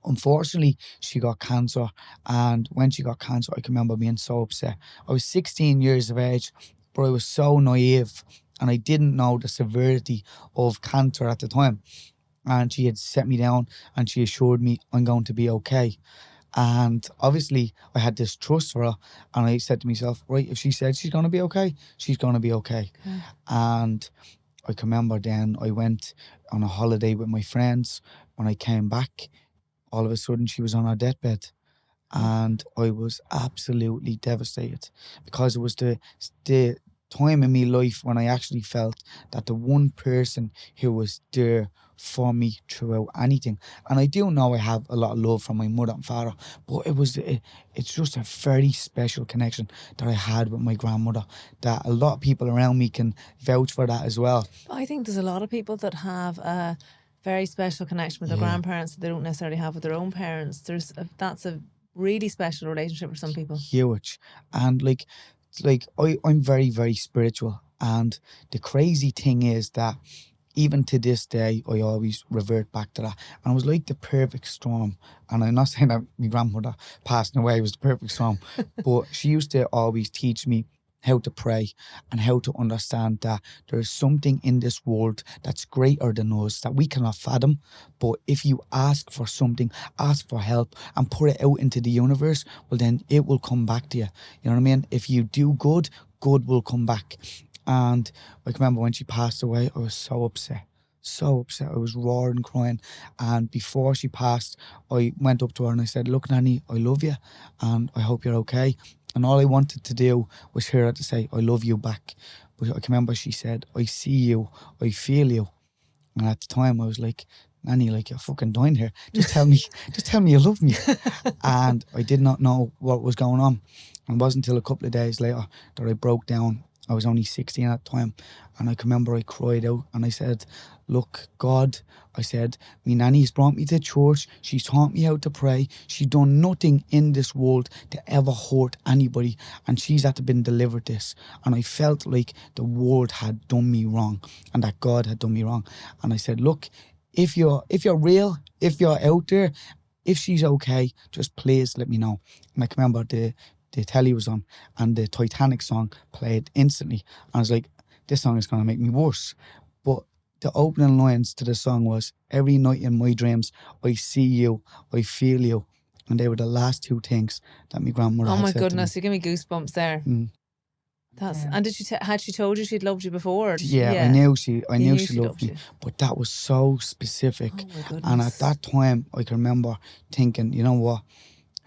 Unfortunately, she got cancer, and when she got cancer, I can remember being so upset. I was 16 years of age, but I was so naive, and I didn't know the severity of cancer at the time. And she had set me down, and she assured me I'm going to be okay. And obviously, I had this trust for her, and I said to myself, right, if she said she's going to be okay, she's going to be okay. And I can remember then I went on a holiday with my friends. When I came back, all of a sudden she was on her deathbed, and I was absolutely devastated, because it was the time in my life when I actually felt that the one person who was there for me throughout anything. And I do know I have a lot of love from my mother and father, but it's just a very special connection that I had with my grandmother, that a lot of people around me can vouch for that as well. I think there's a lot of people that have a very special connection with their grandparents that they don't necessarily have with their own parents. That's a really special relationship for some people. Huge. And I'm very, very spiritual. And the crazy thing is that even to this day, I always revert back to that. And it was like the perfect storm. And I'm not saying that my grandmother passing away was the perfect storm, but she used to always teach me how to pray and how to understand that there is something in this world that's greater than us, that we cannot fathom. But if you ask for something, ask for help, and put it out into the universe, well, then it will come back to you. You know what I mean? If you do good, good will come back. And I can remember when she passed away, I was so upset. So upset. I was roaring, crying. And before she passed, I went up to her and I said, look, Nanny, I love you and I hope you're okay. And all I wanted to do was hear her to say, I love you back. But I can remember she said, I see you, I feel you. And at the time I was like, Nanny, like, you're fucking dying here. Just tell me you love me. And I did not know what was going on. And it wasn't until a couple of days later that I broke down. I was only 16 at the time. And I can remember I cried out and I said, look, God, I said, me nanny's brought me to church. She's taught me how to pray. She's done nothing in this world to ever hurt anybody. And she's had to been delivered this. And I felt like the world had done me wrong and that God had done me wrong. And I said, look, if you're real, if you're out there, if she's okay, just please let me know. And I can remember the telly was on and the Titanic song played instantly. And I was like, this song is going to make me worse. But the opening lines to the song was, every night in my dreams, I see you, I feel you. And they were the last two things that my grandmother had said to me. Oh my goodness, you give me goosebumps there. And had she told you she'd loved you before? I knew she loved me, but that was so specific. Oh my goodness. And at that time, I can remember thinking, you know what?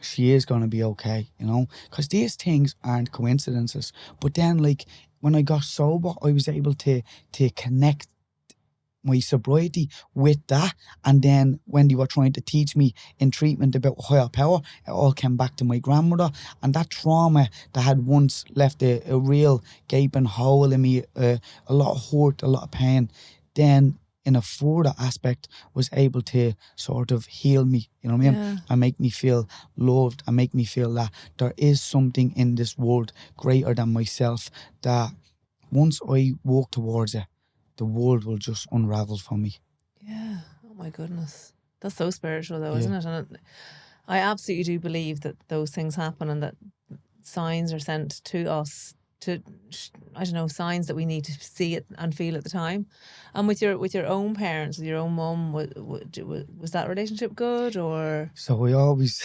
She is going to be okay, you know, because these things aren't coincidences. But then, like, when I got sober, I was able to connect my sobriety with that. And then when they were trying to teach me in treatment about higher power, it all came back to my grandmother. And that trauma that had once left a real gaping hole in me, a lot of hurt, a lot of pain, then in a further aspect was able to sort of heal me, you know what I mean? And make me feel loved and make me feel that there is something in this world greater than myself, that once I walk towards it, the world will just unravel for me. Yeah. Oh my goodness. That's so spiritual though, isn't it? And I absolutely do believe that those things happen and that signs are sent to us to, I don't know, signs that we need to see it and feel at the time. And with your own parents, with your own mum, was that relationship good or? So I always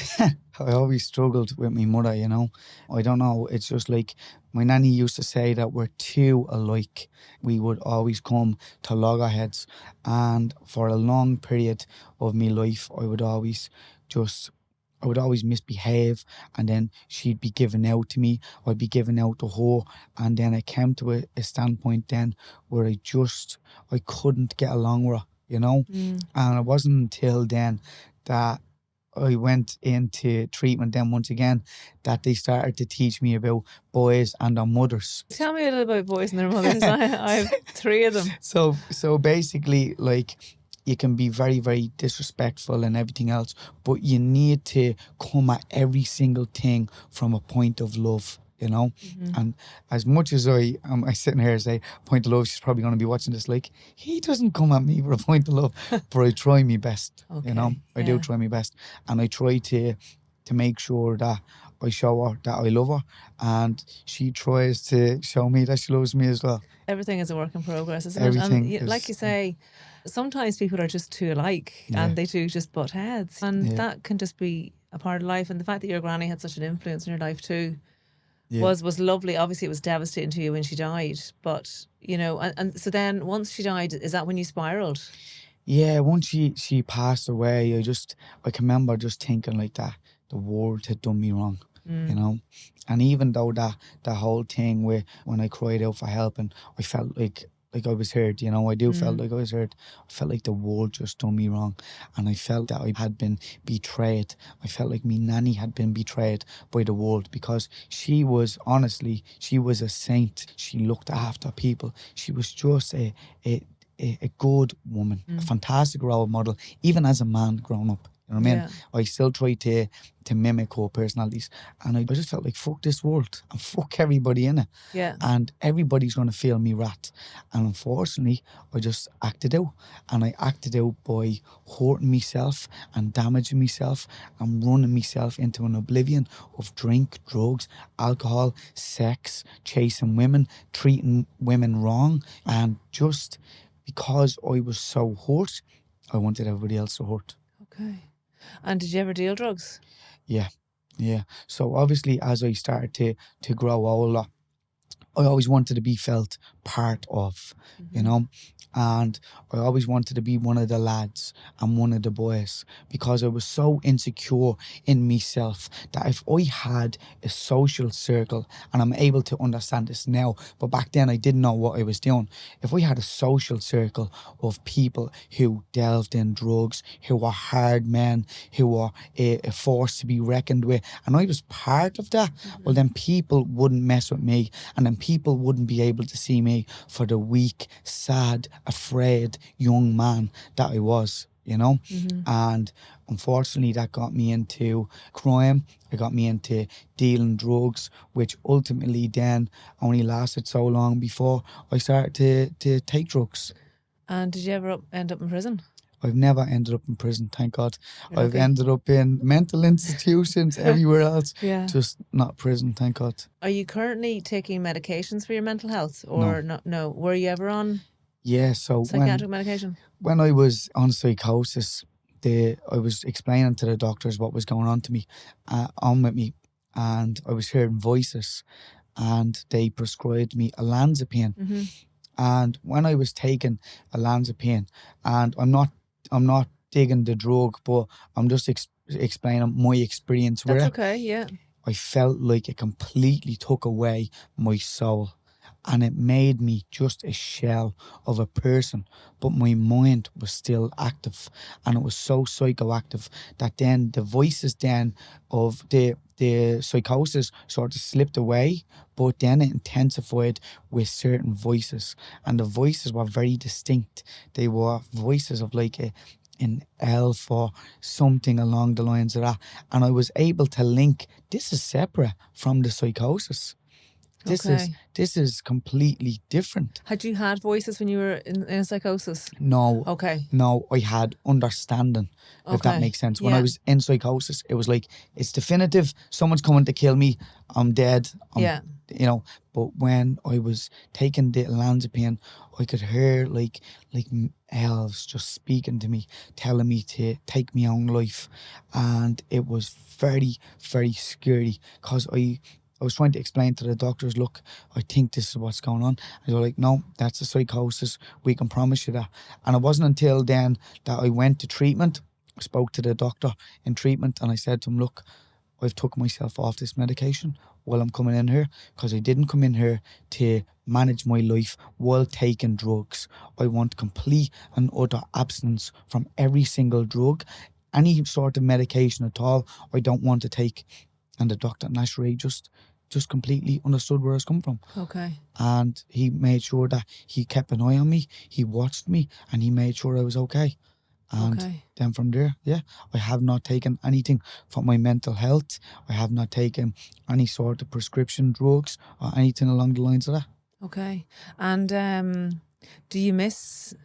struggled with my mother, you know. I don't know, it's just like my nanny used to say that we're two alike. We would always come to loggerheads, and for a long period of my life I would always misbehave, and then she'd be giving out to me, I'd be giving out to her, and then I came to a standpoint then where I couldn't get along with her, you know. And it wasn't until then that I went into treatment then once again that they started to teach me about boys and their mothers. Tell me a little about boys and their mothers. I have three of them. So basically, like, you can be very, very disrespectful and everything else, but you need to come at every single thing from a point of love, you know? And as much as I sitting here and say, point of love, she's probably going to be watching this like, he doesn't come at me with a point of love, but I try my best, you know? I do try my best. And I try to make sure that I show her that I love her, and she tries to show me that she loves me as well. Everything is a work in progress, isn't Everything it? And like you say, sometimes people are just too alike and they do just butt heads. And that can just be a part of life. And the fact that your granny had such an influence in your life too was lovely. Obviously, it was devastating to you when she died. But, you know, and so then once she died, is that when you spiraled? Yeah, once she passed away, I can remember just thinking like that the world had done me wrong, you know. And even though that whole thing where when I cried out for help and I felt like I was hurt, you know, I do felt like I was hurt. I felt like the world just done me wrong, and I felt that I had been betrayed. I felt like me nanny had been betrayed by the world, because she was a saint. She looked after people. She was just a good woman, a fantastic role model, even as a man growing up. You know what I mean? I still try to mimic her personalities, and I just felt like fuck this world and fuck everybody in it. Yeah. And everybody's going to feel me rat. And unfortunately, I just acted out. And I acted out by hurting myself and damaging myself and running myself into an oblivion of drink, drugs, alcohol, sex, chasing women, treating women wrong, and just because I was so hurt, I wanted everybody else to hurt. Okay. And did you ever deal drugs? Yeah. So obviously, as I started to grow older, I always wanted to be felt part of, you know, and I always wanted to be one of the lads and one of the boys, because I was so insecure in myself that if I had a social circle, and I'm able to understand this now, but back then I didn't know what I was doing. If I had a social circle of people who delved in drugs, who were hard men, who were a force to be reckoned with, and I was part of that, well then people wouldn't mess with me, and then people wouldn't be able to see me for the weak, sad, afraid young man that I was, you know. And unfortunately that got me into crime. It got me into dealing drugs, which ultimately then only lasted so long before I started to take drugs. And did you ever end up in prison? I've never ended up in prison, thank God. I've ended up in mental institutions everywhere else, just not prison, thank God. Are you currently taking medications for your mental health, or not? No. Were you ever on psychiatric medication? When I was on psychosis, I was explaining to the doctors what was going on to me, with me, and I was hearing voices, and they prescribed me olanzapine. And when I was taking olanzapine, and I'm not digging the drug, but I'm just explaining my experience with it. That's okay, yeah. I felt like it completely took away my soul, and it made me just a shell of a person, but my mind was still active, and it was so psychoactive that then the voices then of the psychosis sort of slipped away, but then it intensified with certain voices, and the voices were very distinct. They were voices of like an elf or something along the lines of that, and I was able to link, this is separate from the psychosis. This is completely different. Had you had voices when you were in a psychosis? No. Okay. No, I had understanding, if that makes sense. When I was in psychosis, it was like, it's definitive. Someone's coming to kill me. I'm dead. You know, but when I was taking the olanzapine, I could hear like elves just speaking to me, telling me to take my own life. And it was very, very scary, because I was trying to explain to the doctors, look, I think this is what's going on. And they were like, no, that's a psychosis. We can promise you that. And it wasn't until then that I went to treatment. I spoke to the doctor in treatment, and I said to him, look, I've took myself off this medication while I'm coming in here, because I didn't come in here to manage my life while taking drugs. I want complete and utter abstinence from every single drug, any sort of medication at all. I don't want to take. And the doctor naturally just completely understood where I was coming from. Okay. And he made sure that he kept an eye on me, he watched me, and he made sure I was okay. And then from there, I have not taken anything for my mental health. I have not taken any sort of prescription drugs or anything along the lines of that. Okay. And do you miss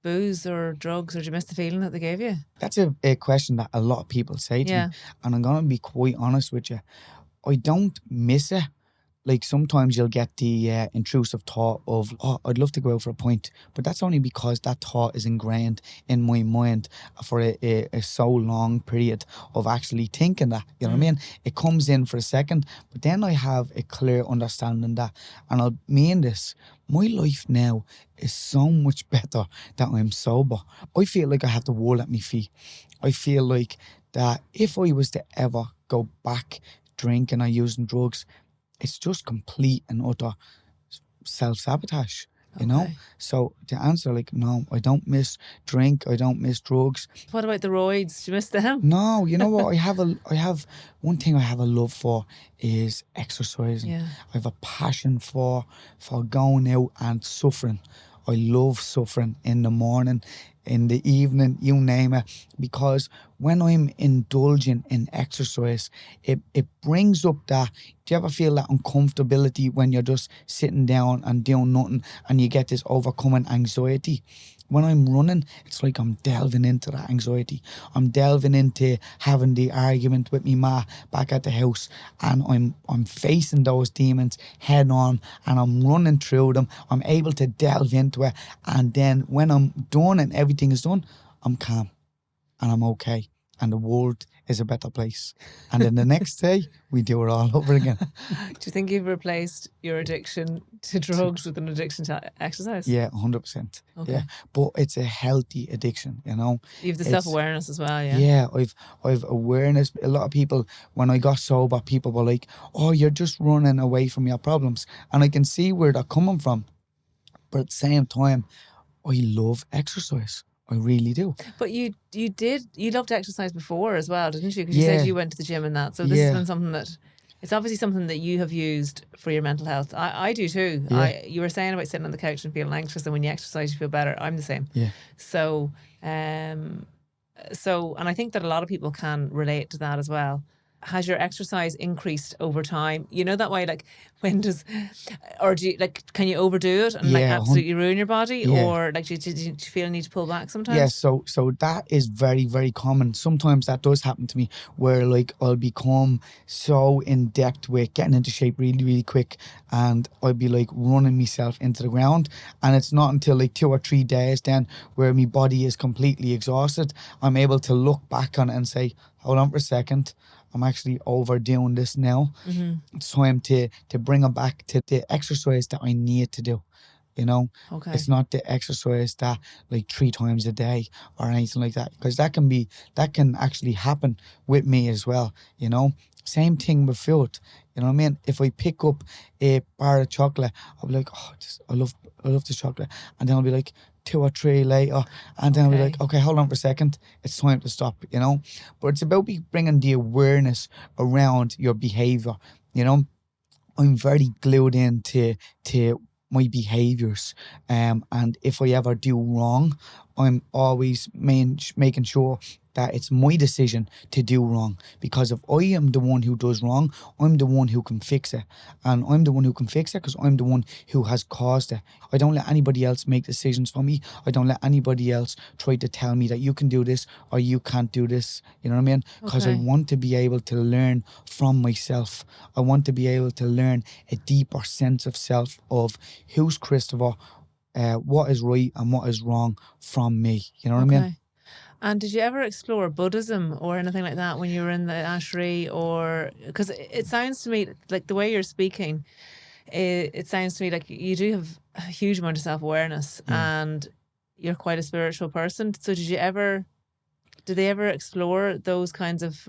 booze or drugs, or do you miss the feeling that they gave you? That's a question that a lot of people say to me. And I'm going to be quite honest with you. I don't miss it. Like sometimes you'll get the intrusive thought of, oh, I'd love to go out for a pint. But that's only because that thought is ingrained in my mind for a so long period of actually thinking that. You know what I mean? It comes in for a second, but then I have a clear understanding that, and I'll mean this, my life now is so much better that I'm sober. I feel like I have the world at my feet. I feel like that if I was to ever go back drinking or using drugs, it's just complete and utter self-sabotage, you know? So to answer, like, no, I don't miss drink, I don't miss drugs. What about the roids? Do you miss them? No, you know what? I have one thing I have a love for is exercising. I have a passion for going out and suffering. I love suffering in the morning, in the evening, you name it, because when I'm indulging in exercise, it brings up that, do you ever feel that uncomfortability when you're just sitting down and doing nothing and you get this overcoming anxiety? When I'm running, it's like I'm delving into that anxiety. I'm delving into having the argument with me ma back at the house, and I'm facing those demons head on, and I'm running through them. I'm able to delve into it, and then when I'm done and everything is done, I'm calm and I'm okay, and the world is a better place. And then the next day, we do it all over again. Do you think you've replaced your addiction to drugs with an addiction to exercise? Yeah, 100%. Okay. Yeah, but it's a healthy addiction, you know. You have the self-awareness as well, yeah? Yeah, I've awareness. A lot of people, when I got sober, people were like, oh, you're just running away from your problems. And I can see where they're coming from. But at the same time, I love exercise. I really do. But you loved exercise before as well, didn't you? Because you said you went to the gym and that. So this has been something that, it's obviously something that you have used for your mental health. I do too. You were saying about sitting on the couch and feeling anxious, and when you exercise you feel better. I'm the same. Yeah. So, and I think that a lot of people can relate to that as well. Has your exercise increased over time? You know, that way, like, when does, or do you, like, can you overdo it and like absolutely ruin your body? Or like, do you feel a need to pull back sometimes? Yeah, so that is very, very common. Sometimes that does happen to me, where like I'll become so in depth with getting into shape really, really quick, and I'll be like running myself into the ground, and it's not until like 2 or 3 days then, where my body is completely exhausted, I'm able to look back on it and say, hold on for a second, I'm actually overdoing this now. Mm-hmm. It's time to bring it back to the exercise that I need to do. You know, it's not the exercise that like 3 times a day or anything like that, because that can actually happen with me as well. You know, same thing with food. You know what I mean? If I pick up a bar of chocolate, I'll be like, oh, I love this chocolate, and then I'll be like 2 or 3 later, and then I'll be like, okay, hold on for a second, it's time to stop. You know, but it's about bringing the awareness around your behavior. You know, I'm very glued into my behaviors, and if I ever do wrong, I'm always making sure that it's my decision to do wrong, because if I am the one who does wrong, I'm the one who can fix it, and I'm the one who can fix it because I'm the one who has caused it. I don't let anybody else make decisions for me. I don't let anybody else try to tell me that you can do this or you can't do this. You know what I mean? Because I want to be able to learn from myself. I want to be able to learn a deeper sense of self, of who's Christopher, what is right and what is wrong from me. You know what I mean? And did you ever explore Buddhism or anything like that when you were in the ashray? Or because it sounds to me like the way you're speaking, it sounds to me like you do have a huge amount of self-awareness and you're quite a spiritual person. So did they ever explore those kinds of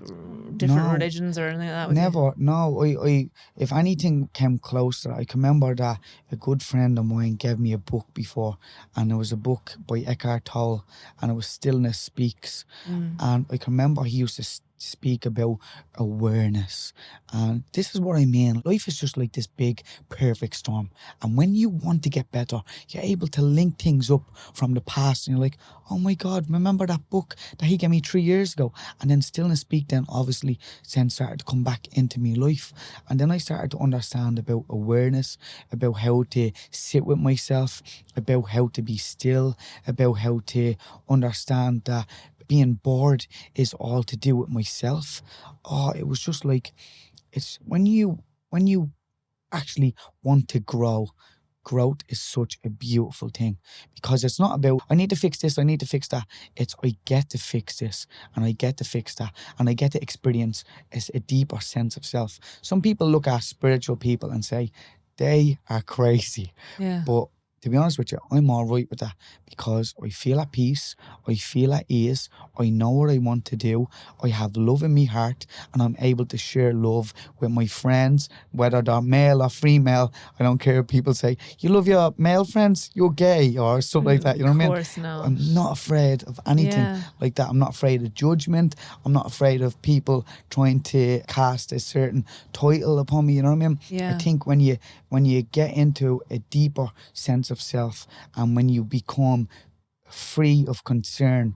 different religions or anything like that with Never. No, I if anything came closer, I can remember that a good friend of mine gave me a book before, and it was a book by Eckhart Tolle, and it was Stillness Speaks. And I can remember he used to speak about awareness. And this is what I mean. Life is just like this big, perfect storm. And when you want to get better, you're able to link things up from the past. And you're like, oh my God, remember that book that he gave me 3 years ago? And then stillness speak then obviously then started to come back into my life. And then I started to understand about awareness, about how to sit with myself, about how to be still, about how to understand that being bored is all to do with myself. Oh, it was just like, it's when you actually want to grow. Growth is such a beautiful thing, because it's not about, I need to fix this, I need to fix that. It's, I get to fix this and I get to fix that and I get to experience a deeper sense of self. Some people look at spiritual people and say they are crazy. Yeah. But to be honest with you, I'm all right with that, because I feel at peace, I feel at ease, I know what I want to do, I have love in my heart, and I'm able to share love with my friends, whether they're male or female. I don't care if people say, you love your male friends, you're gay, or something like that, you know what I mean? Of course not. I'm not afraid of anything like that. I'm not afraid of judgment. I'm not afraid of people trying to cast a certain title upon me, you know what I mean? Yeah. I think when you get into a deeper sense of self, and when you become free of concern,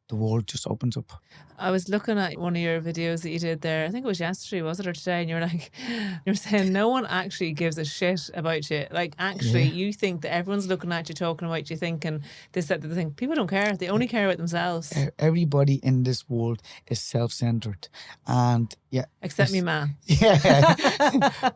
the world just opens up. I was looking at one of your videos that you did there. I think it was yesterday, was it, or today? And you were like, you're saying no one actually gives a shit about you. Like, actually, you think that everyone's looking at you, talking about you, thinking this, that, the thing. People don't care. They only care about themselves. Everybody in this world is self-centered, and except me, man. Yeah.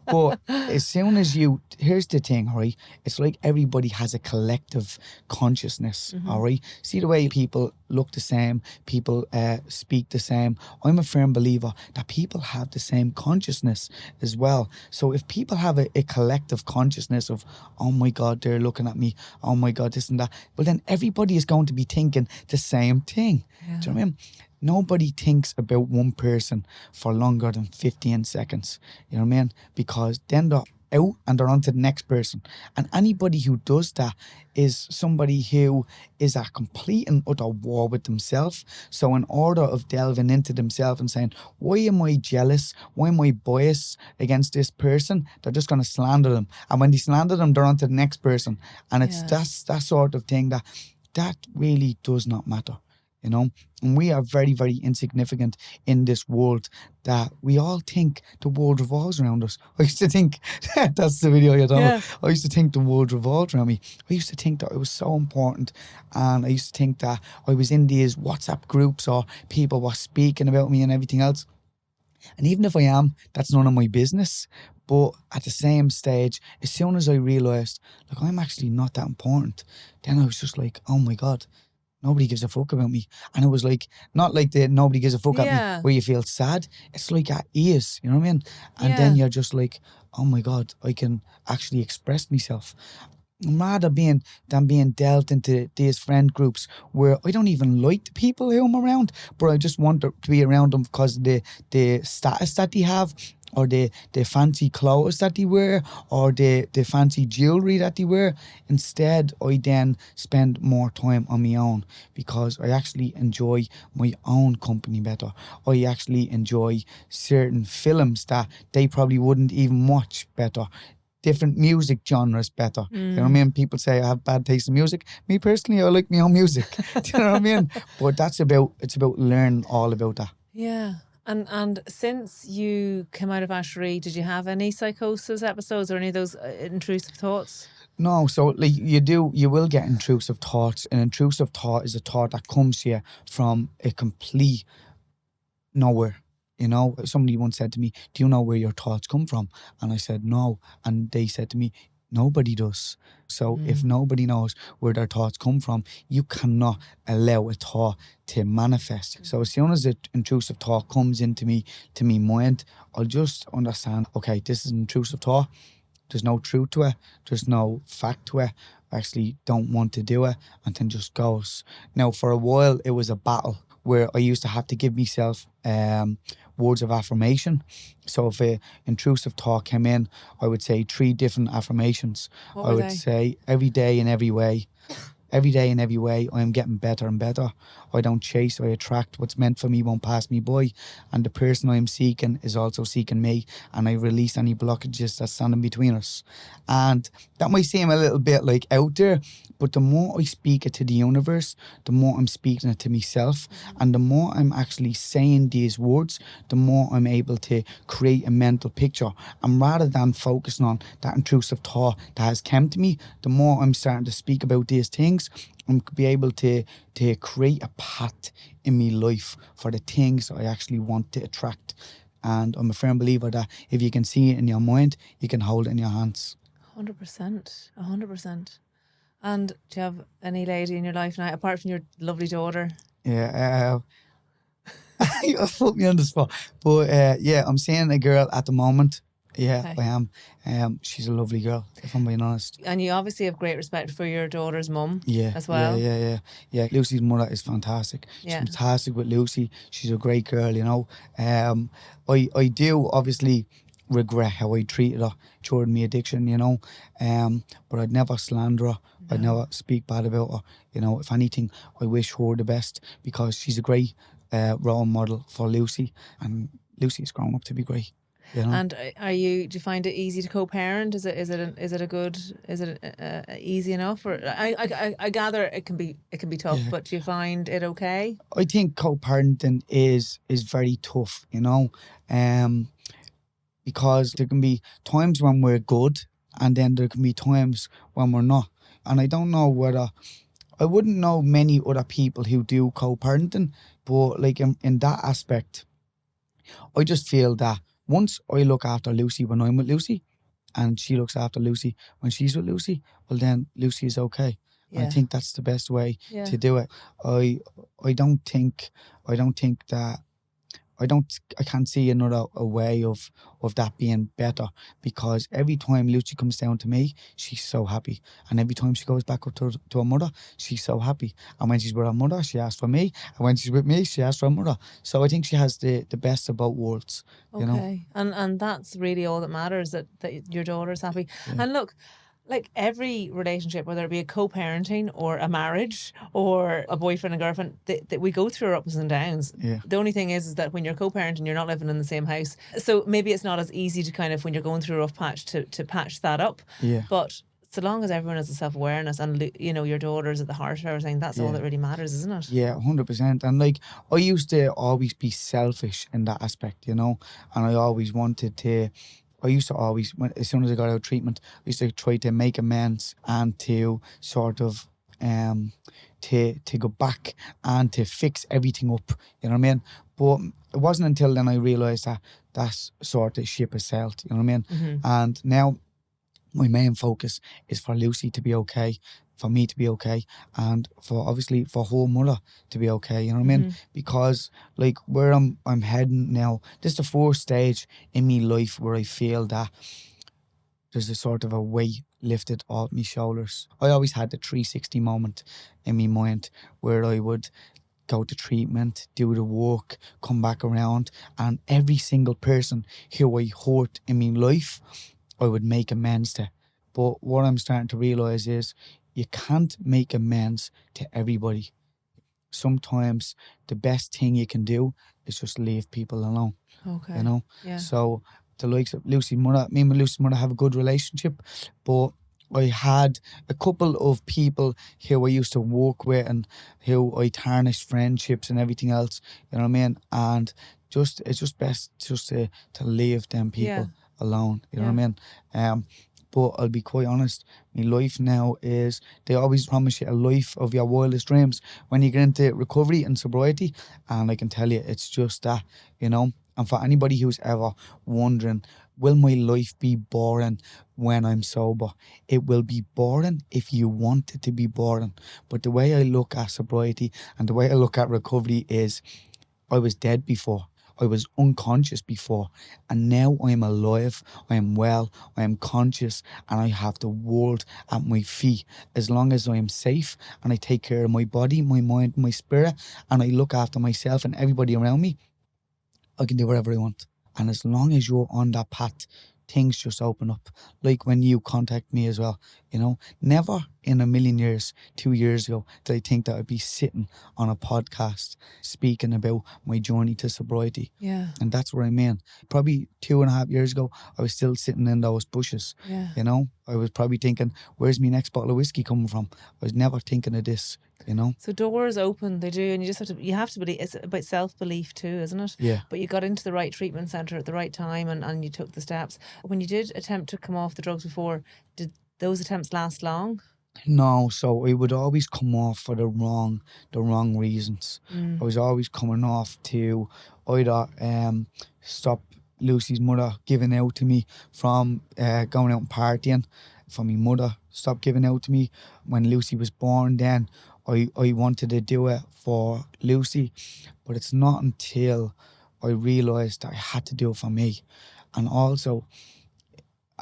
But as soon as here's the thing, right? It's like everybody has a collective consciousness, all right? See the way people look the same, people speak the same. I'm a firm believer that people have the same consciousness as well. So if people have a collective consciousness of, oh my God, they're looking at me, oh my God, this and that, well then everybody is going to be thinking the same thing. Do you know what I mean? Nobody thinks about one person for longer than 15 seconds. You know what I mean? Because then they're out and they're on to the next person. And anybody who does that is somebody who is at complete and utter war with themselves. So in order of delving into themselves and saying, why am I jealous? Why am I biased against this person? They're just going to slander them. And when they slander them, they're on to the next person. And it's that sort of thing that really does not matter. You know, and we are very, very insignificant in this world that we all think the world revolves around us. I used to think, that's the video you know. I used to think the world revolved around me. I used to think that it was so important. And I used to think that I was in these WhatsApp groups or people were speaking about me and everything else. And even if I am, that's none of my business. But at the same stage, as soon as I realised, like, I'm actually not that important, then I was just like, oh my God, nobody gives a fuck about me. And it was like, not like the nobody gives a fuck at me where you feel sad. It's like at ease, you know what I mean? And then you're just like, oh my God, I can actually express myself. Rather than being delved into these friend groups where I don't even like the people who I'm around, but I just want to be around them because the status that they have, or the fancy clothes that they wear, or the fancy jewellery that they wear. Instead, I then spend more time on my own, because I actually enjoy my own company better. I actually enjoy certain films that they probably wouldn't even watch better. Different music genres better. You know what I mean? People say I have bad taste in music. Me personally, I like my own music. Do you know what I mean? But it's about learning all about that. Yeah. And since you came out of Ashery, did you have any psychosis episodes or any of those intrusive thoughts? No, so like you will get intrusive thoughts. An intrusive thought is a thought that comes to you from a complete nowhere. You know, somebody once said to me, do you know where your thoughts come from? And I said, no. And they said to me, nobody does. So if nobody knows where their thoughts come from, you cannot allow a thought to manifest. So as soon as an intrusive thought comes into me, to me mind, I'll just understand, okay, this is an intrusive thought. There's no truth to it. There's no fact to it. I actually don't want to do it, and then just goes. Now, for a while, it was a battle where I used to have to give myself words of affirmation. So if an intrusive thought came in, I would say 3 different affirmations. I would say every day in every way. Every day in every way, I am getting better and better. I don't chase, I attract. What's meant for me won't pass me by. And the person I am seeking is also seeking me. And I release any blockages that's standing between us. And that might seem a little bit like out there, but the more I speak it to the universe, the more I'm speaking it to myself. And the more I'm actually saying these words, the more I'm able to create a mental picture. And rather than focusing on that intrusive thought that has come to me, the more I'm starting to speak about these things, I'm be able to create a path in my life for the things I actually want to attract. And I'm a firm believer that if you can see it in your mind, you can hold it in your hands. 100%. 100%. And do you have any lady in your life now, apart from your lovely daughter? Yeah, you put me on the spot. But yeah, I'm seeing a girl at the moment. Yeah, Okay. I am. She's a lovely girl, if I'm being honest. And you obviously have great respect for your daughter's mum Yeah, as well. Yeah. Lucy's mother is fantastic. She's Yeah. fantastic with Lucy. She's a great girl, you know. I do obviously regret how I treated her during my addiction, you know. But I'd never slander her. I'd never speak bad about her. You know, if anything, I wish her the best because she's a great role model for Lucy, and Lucy has grown up to be great. You know? And do you find it easy to co-parent? Is it easy enough? Or I gather it can be tough, Yeah. but do you find it okay? I think co-parenting is very tough, you know, because there can be times when we're good, and then there can be times when we're not. And I don't know whether I wouldn't know many other people who do co-parenting, but like in that aspect, I just feel that once I look after Lucy when I'm with Lucy, and she looks after Lucy when she's with Lucy, well then Lucy is okay. Yeah. And I think that's the best way Yeah. to do it. I don't think that I can't see another a way of that being better, because every time Lucy comes down to me, she's so happy. And every time she goes back up to her mother, she's so happy. And when she's with her mother, she asks for me. And when she's with me, she asks for her mother. So I think she has the best of both worlds. Okay. You know? And that's really all that matters, that your daughter's happy. Yeah. And look, like every relationship, whether it be a co-parenting or a marriage or a boyfriend and girlfriend, that we go through our ups and downs. Yeah. The only thing is that when you're co-parenting, you're not living in the same house. So maybe it's not as easy to kind of, when you're going through a rough patch, to patch that up. Yeah. But so long as everyone has a self-awareness and, you know, your daughter's at the heart of everything, that's all that really matters, isn't it? Yeah, 100%. And like, I used to always be selfish in that aspect, you know, and I always wanted to. I used to always, as soon as I got out of treatment, I used to try to make amends and to sort of to go back and to fix everything up, you know what I mean? But it wasn't until then I realised that that's sort of ship has sailed, you know what I mean? Mm-hmm. And now my main focus is for Lucy to be okay, for me to be okay, and for obviously for her mother to be okay, you know what I mean? Because like where I'm heading now, this is the fourth stage in my life where I feel that there's a sort of a weight lifted off my shoulders. I always had the 360 moment in my mind where I would go to treatment, do the work, come back around, and every single person who I hurt in my life, I would make amends to. But what I'm starting to realise is you can't make amends to everybody. Sometimes the best thing you can do is just leave people alone. Okay. You know? Yeah. So the likes of Lucy's mother, me and Lucy's mother have a good relationship, but I had a couple of people who I used to work with and who I tarnished friendships and everything else, you know what I mean? And it's just best just to leave them people alone, you know what I mean? But I'll be quite honest, my life now is, they always promise you a life of your wildest dreams when you get into recovery and sobriety, and I can tell you it's just that, you know. And for anybody who's ever wondering, will my life be boring when I'm sober? It will be boring if you want it to be boring. But the way I look at sobriety and the way I look at recovery is, I was dead before. I was unconscious before, and now I am alive, I am well, I am conscious, and I have the world at my feet. As long as I am safe and I take care of my body, my mind, my spirit, and I look after myself and everybody around me, I can do whatever I want. And as long as you're on that path, things just open up. Like when you contact me as well, you know, never in a million years, 2 years ago, did I think that I'd be sitting on a podcast speaking about my journey to sobriety. Yeah. And that's what I mean. Probably 2.5 years ago, I was still sitting in those bushes. Yeah. You know, I was probably thinking, where's my next bottle of whiskey coming from? I was never thinking of this, you know. So doors open, they do, and you have to believe. It's about self-belief too, isn't it? Yeah. But you got into the right treatment centre at the right time, and you took the steps. When you did attempt to come off the drugs before, did those attempts last long? No, so I would always come off for the wrong reasons. I was always coming off to either stop Lucy's mother giving out to me from going out and partying, for my mother stopped giving out to me when Lucy was born. Then I wanted to do it for Lucy, but it's not until I realised that I had to do it for me. And also,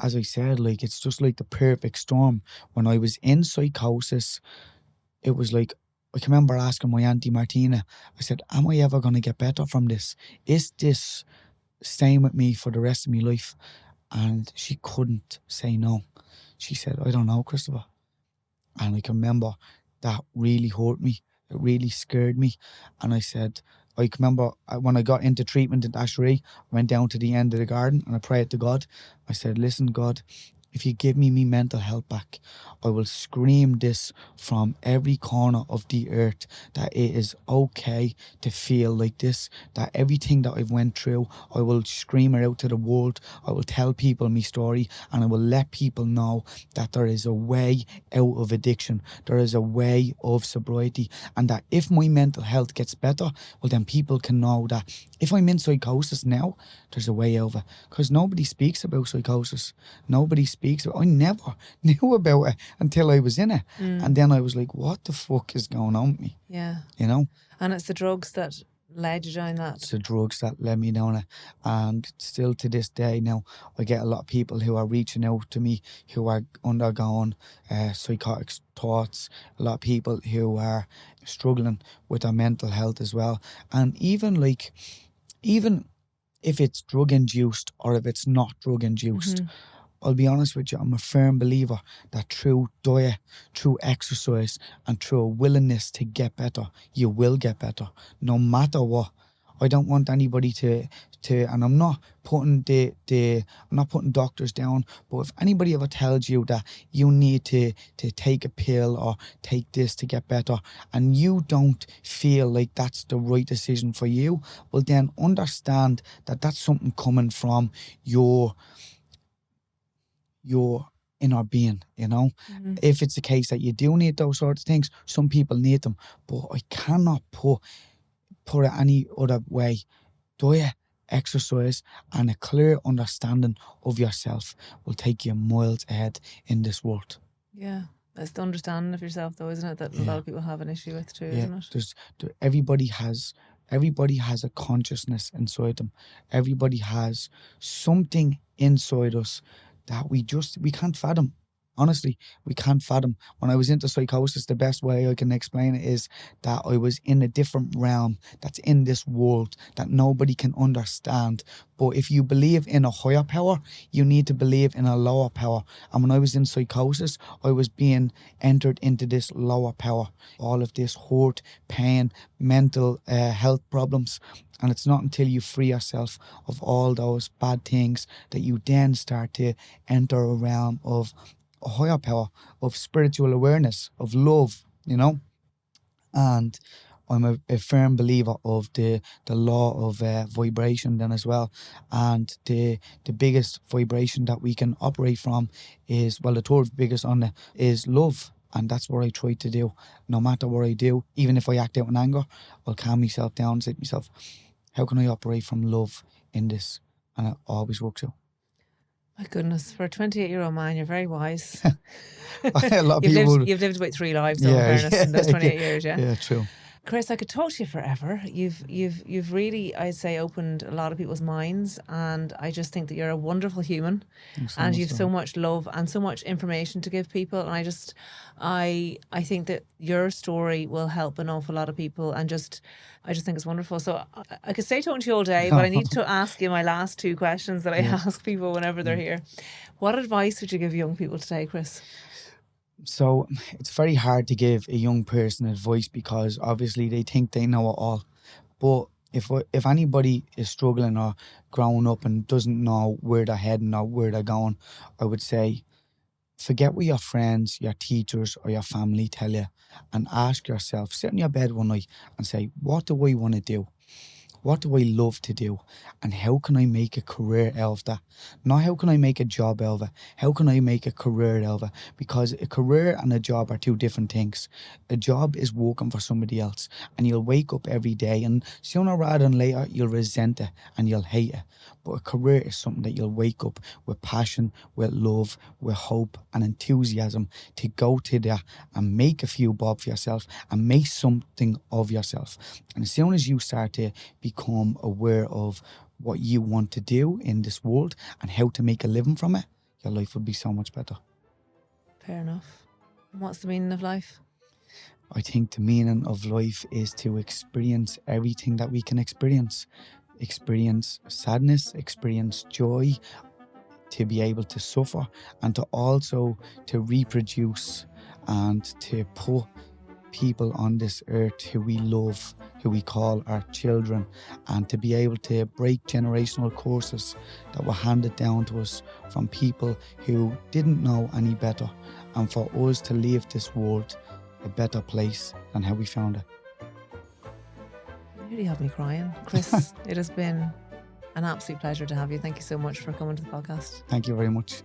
as I said, like, it's just like the perfect storm. When I was in psychosis, it was like, I can remember asking my Auntie Martina, I said, am I ever going to get better from this? Is this staying with me for the rest of my life? And she couldn't say no. She said, I don't know, Christopher. And I can remember that really hurt me. It really scared me. And I said, I can remember when I got into treatment in Ashery, I went down to the end of the garden and I prayed to God. I said, listen, God, if you give me mental health back, I will scream this from every corner of the earth, that it is okay to feel like this, that everything that I've went through, I will scream it out to the world. I will tell people my story, and I will let people know that there is a way out of addiction. There is a way of sobriety, and that if my mental health gets better, well, then people can know that if I'm in psychosis now, there's a way out of it. Because nobody speaks about psychosis. Nobody speaks about it. I never knew about it until I was in it. And then I was like, what the fuck is going on with me? Yeah. You know? And it's the drugs that led you down that. It's the drugs that led me down it. And still to this day now, I get a lot of people who are reaching out to me who are undergoing psychotic thoughts. A lot of people who are struggling with their mental health as well. And even if it's drug induced or if it's not drug induced, I'll be honest with you, I'm a firm believer that through diet, through exercise, and through a willingness to get better, you will get better, no matter what. I don't want anybody to and I'm not putting I'm not putting doctors down, but if anybody ever tells you that you need to take a pill or take this to get better, and you don't feel like that's the right decision for you, well then understand that that's something coming from your inner being, you know. If it's the case that you do need those sorts of things, some people need them, but I cannot put it any other way. Diet, exercise, and a clear understanding of yourself will take you miles ahead in this world. Yeah, it's the understanding of yourself, though, isn't it, that a lot of people have an issue with too, isn't it? Everybody has a consciousness inside them. Everybody has something inside us that we can't fathom. Honestly, we can't fathom. When I was into psychosis, the best way I can explain it is that I was in a different realm that's in this world that nobody can understand. But if you believe in a higher power, you need to believe in a lower power. And when I was in psychosis, I was being entered into this lower power. All of this hurt, pain, mental health problems. And it's not until you free yourself of all those bad things that you then start to enter a realm of a higher power, of spiritual awareness, of love, you know. And I'm a firm believer of the law of vibration then as well. And the biggest vibration that we can operate from is, well, the third biggest on it is love. And that's what I try to do. No matter what I do, even if I act out in anger, I'll calm myself down and say to myself, how can I operate from love in this? And it always works out. My goodness, for a 28-year-old man, you're very wise. A lot of people You've lived about 3 lives, though, in fairness, in those 28 years, yeah? Yeah, true. Chris, I could talk to you forever. You've really, I'd say, opened a lot of people's minds, and I just think that you're a wonderful human, and you've so much love and so much information to give people. And I think that your story will help an awful lot of people, and I just think it's wonderful. So I could stay talking to you all day, but I need to ask you my last two questions that I ask people whenever they're here. What advice would you give young people today, Chris? So it's very hard to give a young person advice because obviously they think they know it all. But if anybody is struggling or growing up and doesn't know where they're heading or where they're going, I would say forget what your friends, your teachers or your family tell you, and ask yourself, sit in your bed one night and say, what do I want to do? What do I love to do? And how can I make a career out of that? Not how can I make a job out of it? How can I make a career out of it? Because a career and a job are two different things. A job is working for somebody else, and you'll wake up every day and sooner rather than later you'll resent it and you'll hate it. But a career is something that you'll wake up with passion, with love, with hope and enthusiasm to go to that and make a few bob for yourself and make something of yourself. And as soon as you start to become aware of what you want to do in this world and how to make a living from it, your life would be so much better. Fair enough. What's the meaning of life? I think the meaning of life is to experience everything that we can experience. Experience sadness, experience joy, to be able to suffer, and to also to reproduce and to put people on this earth who we love, who we call our children, and to be able to break generational curses that were handed down to us from people who didn't know any better, and for us to leave this world a better place than how we found it. You really have me crying. Chris, it has been an absolute pleasure to have you. Thank you so much for coming to the podcast. Thank you very much.